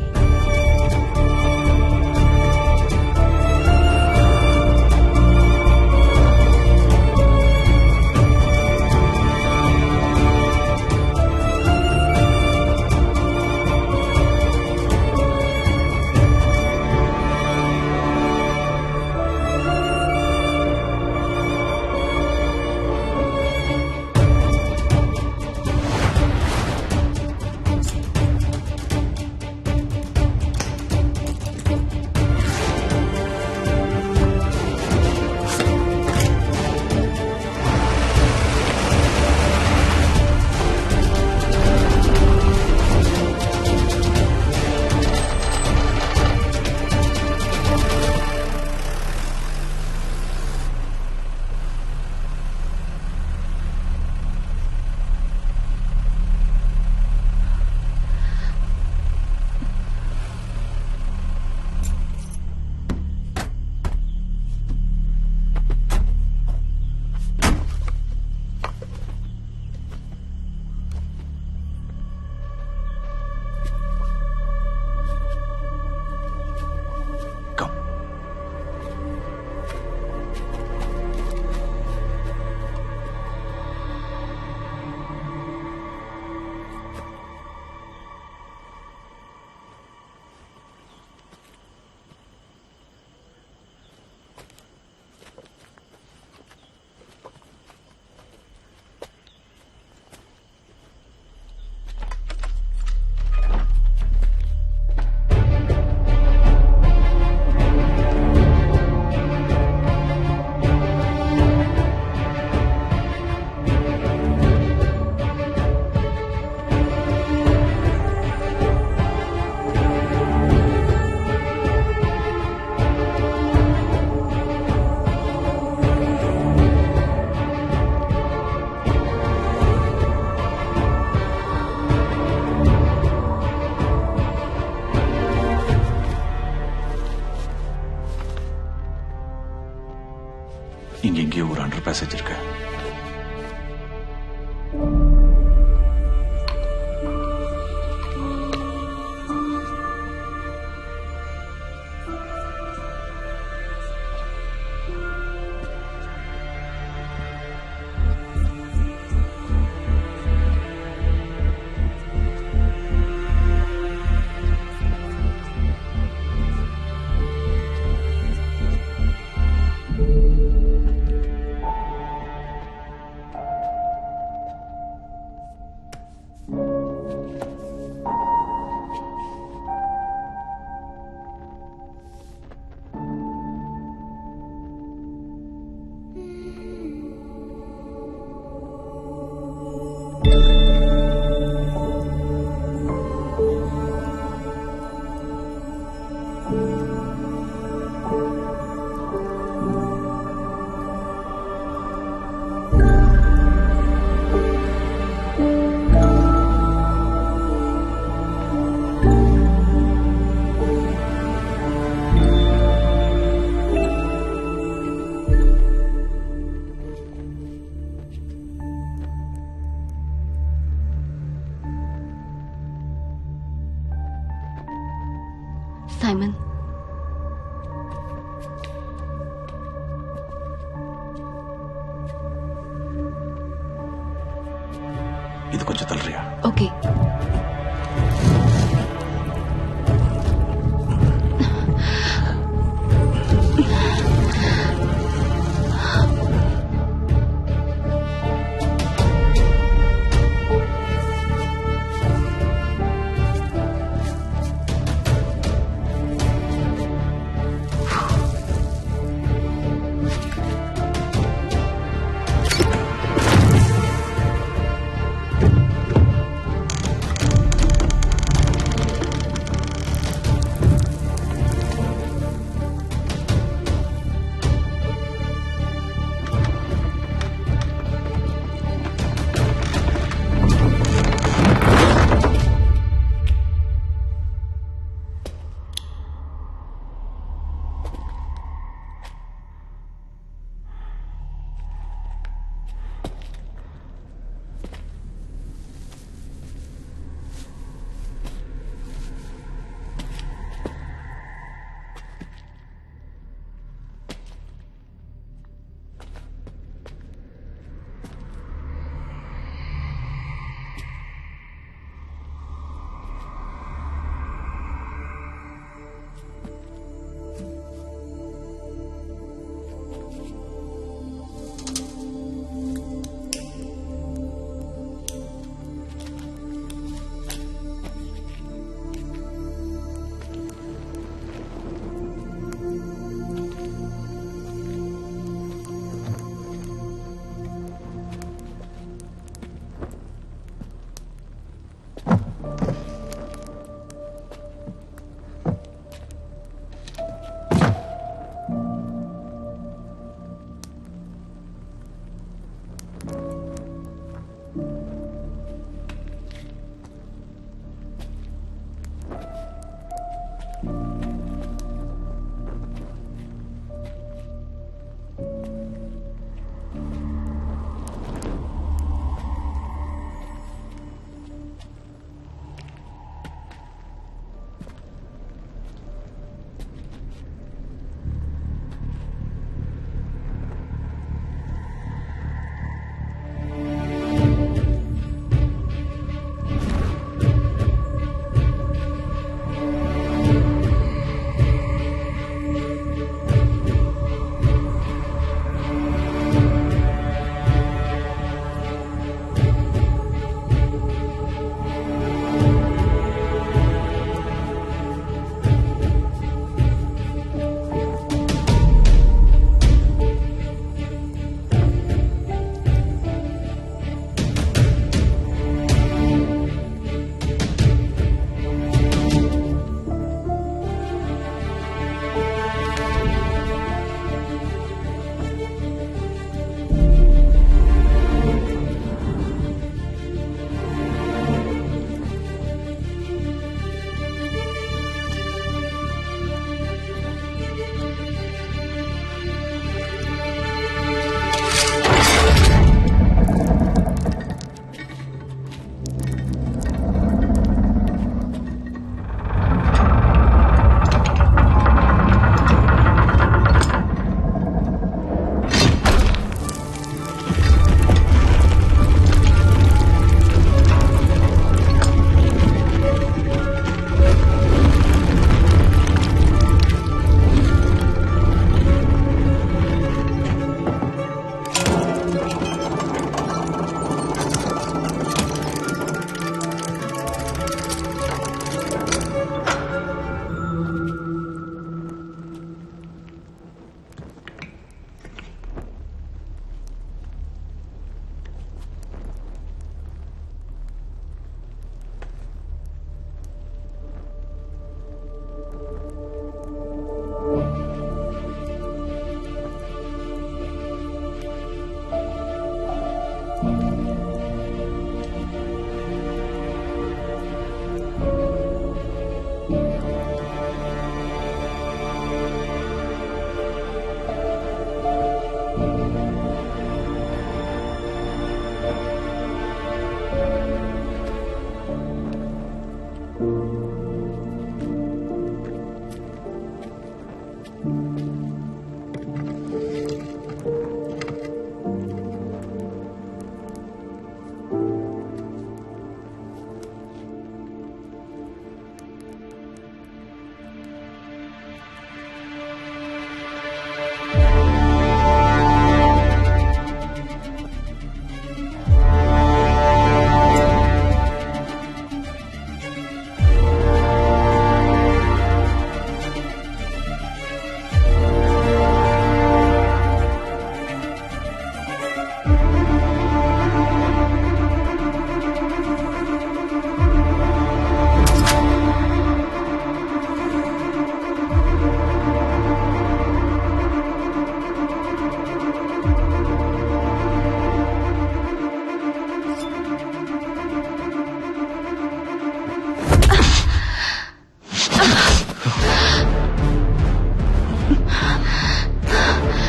இங்க எங்கேயோ ஒரு அண்டர் பேசேஜ் இருக்கு. Simon. இது கொஞ்சம் தள்ளுறியா? Okay.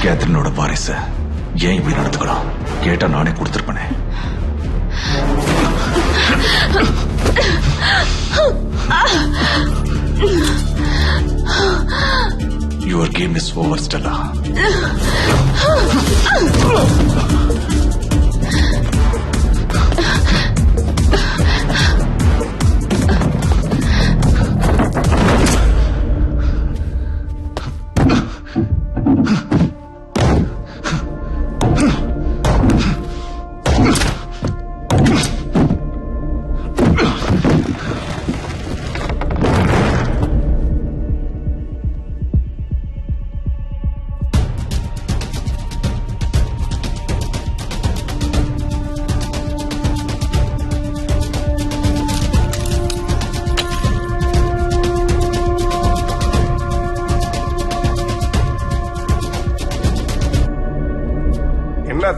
கேத்ரினோட வாரிசு ஏன் இப்படி நடந்துக்கலாம்? கேட்டா நானே கொடுத்திருப்பேனே. Your game is over, Stella.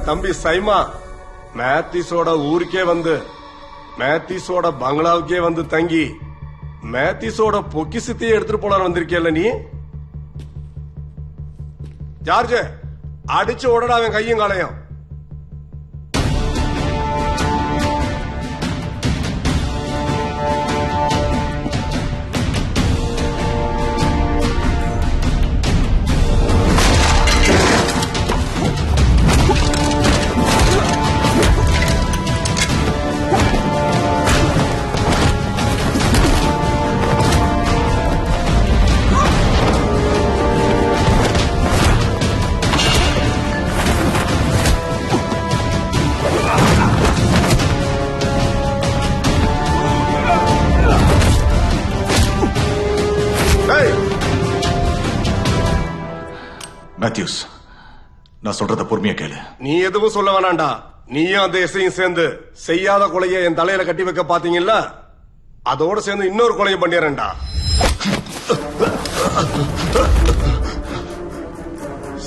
தம்பி சைமா, மேத்திஸோட ஊருக்கே வந்து மேத்திஸோட பங்களாவுக்கே வந்து தங்கி மேத்திஸோட பொக்கிசத்தையே எடுத்துட்டு போலான்னு வந்திருக்கேல்ல நீ? ஜார்ஜ், அடிச்சு உடடா அவன் கையும் காலையும். மேத்யூஸ், நான் சொல்றத பொறுமையா கேளு. நீ எதுவும் சொல்ல வேணாண்டா. நீயும் அந்த எஸ்ஐயும் சேர்ந்து செய்யாத கொலையை என் தலையில கட்டி வைக்க பாத்தீங்கல்ல, அதோட சேர்ந்து இன்னொரு கொலையை பண்ணிடுறேன்டா.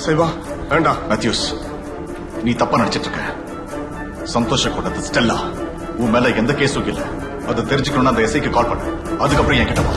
சிவா வேண்டாம். மேத்யூஸ், நீ தப்பா நினைச்சிட்டு இருக்க. சந்தோஷ கொண்டது ஸ்டெல்லா. உன் மேல எந்த கேஸும் இல்ல. அதை தெரிஞ்சுக்கணும்னு அந்த எஸ்ஐக்கு கால் பண்ணு. அதுக்கப்புறம் என் கிட்ட வா.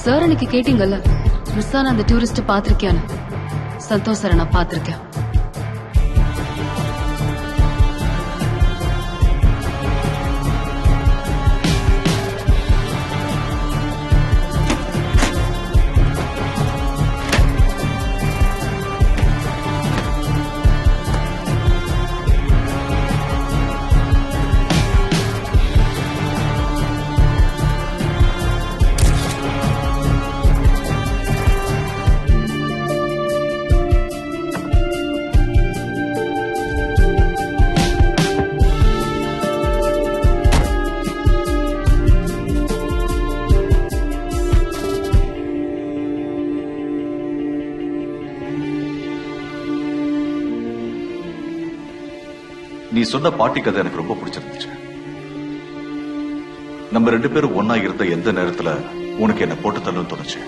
சார் அன்னைக்கு கேட்டீங்கல்ல மிஸ் ஆன அந்த டூரிஸ்ட் பாத்திருக்கியான்னு. சந்தோஷ் சார் நான் பாத்திருக்கேன். நீ சொன்ன பாட்டி கதை எனக்கு ரொம்ப பிடிச்சிருந்துச்சு. நம்ம 2 பேரும் ஒன்னா இருந்த எந்த நேரத்துல உனக்கு என்ன போட்டு தள்ளுன்னு தோணுச்சு?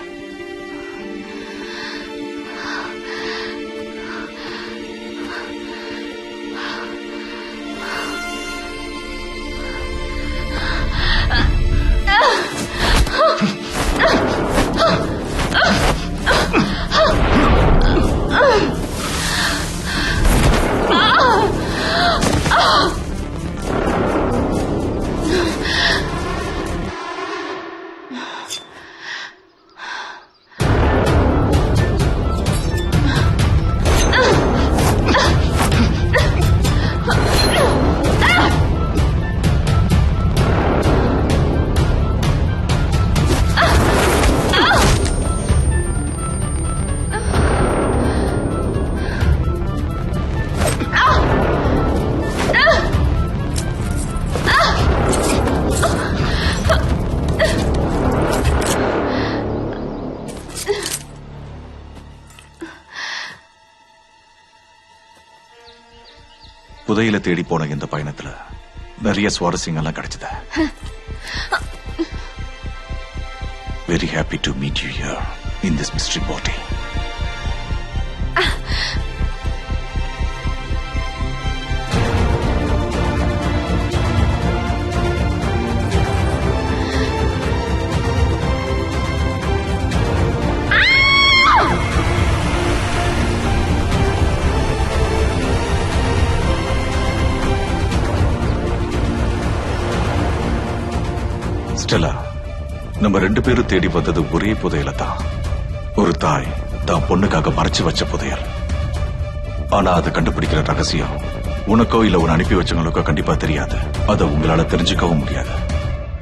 புதையில தேடி போன இந்த பயணத்துல நிறைய சுவாரஸ்யங்கள்லாம் கிடைச்சது. Very happy to meet you here in this mystery body. Stella, நம்ம 2 பேரும் தேடி வந்தது ஒரே புதையல தான். ஒரு தாய் தான் பொண்ணுக்காக மறைச்சு வச்ச புதையல். ஆனா அதை கண்டுபிடிக்கிற ரகசியம் உனக்கோ இல்ல உன் அனுப்பி வச்சவங்களுக்கோ கண்டிப்பா தெரியாது. அதை உங்களால தெரிஞ்சுக்கவும் முடியாது.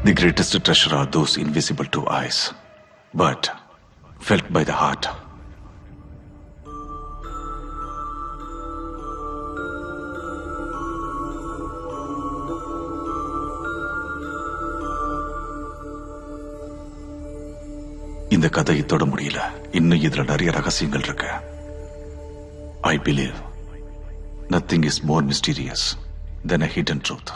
The greatest treasure are those invisible to eyes but felt by the heart. இந்த கதை இதோட முடியல. இன்னும் இதுல நிறைய ரகசியங்கள் இருக்கு. I believe nothing is more mysterious than a hidden truth.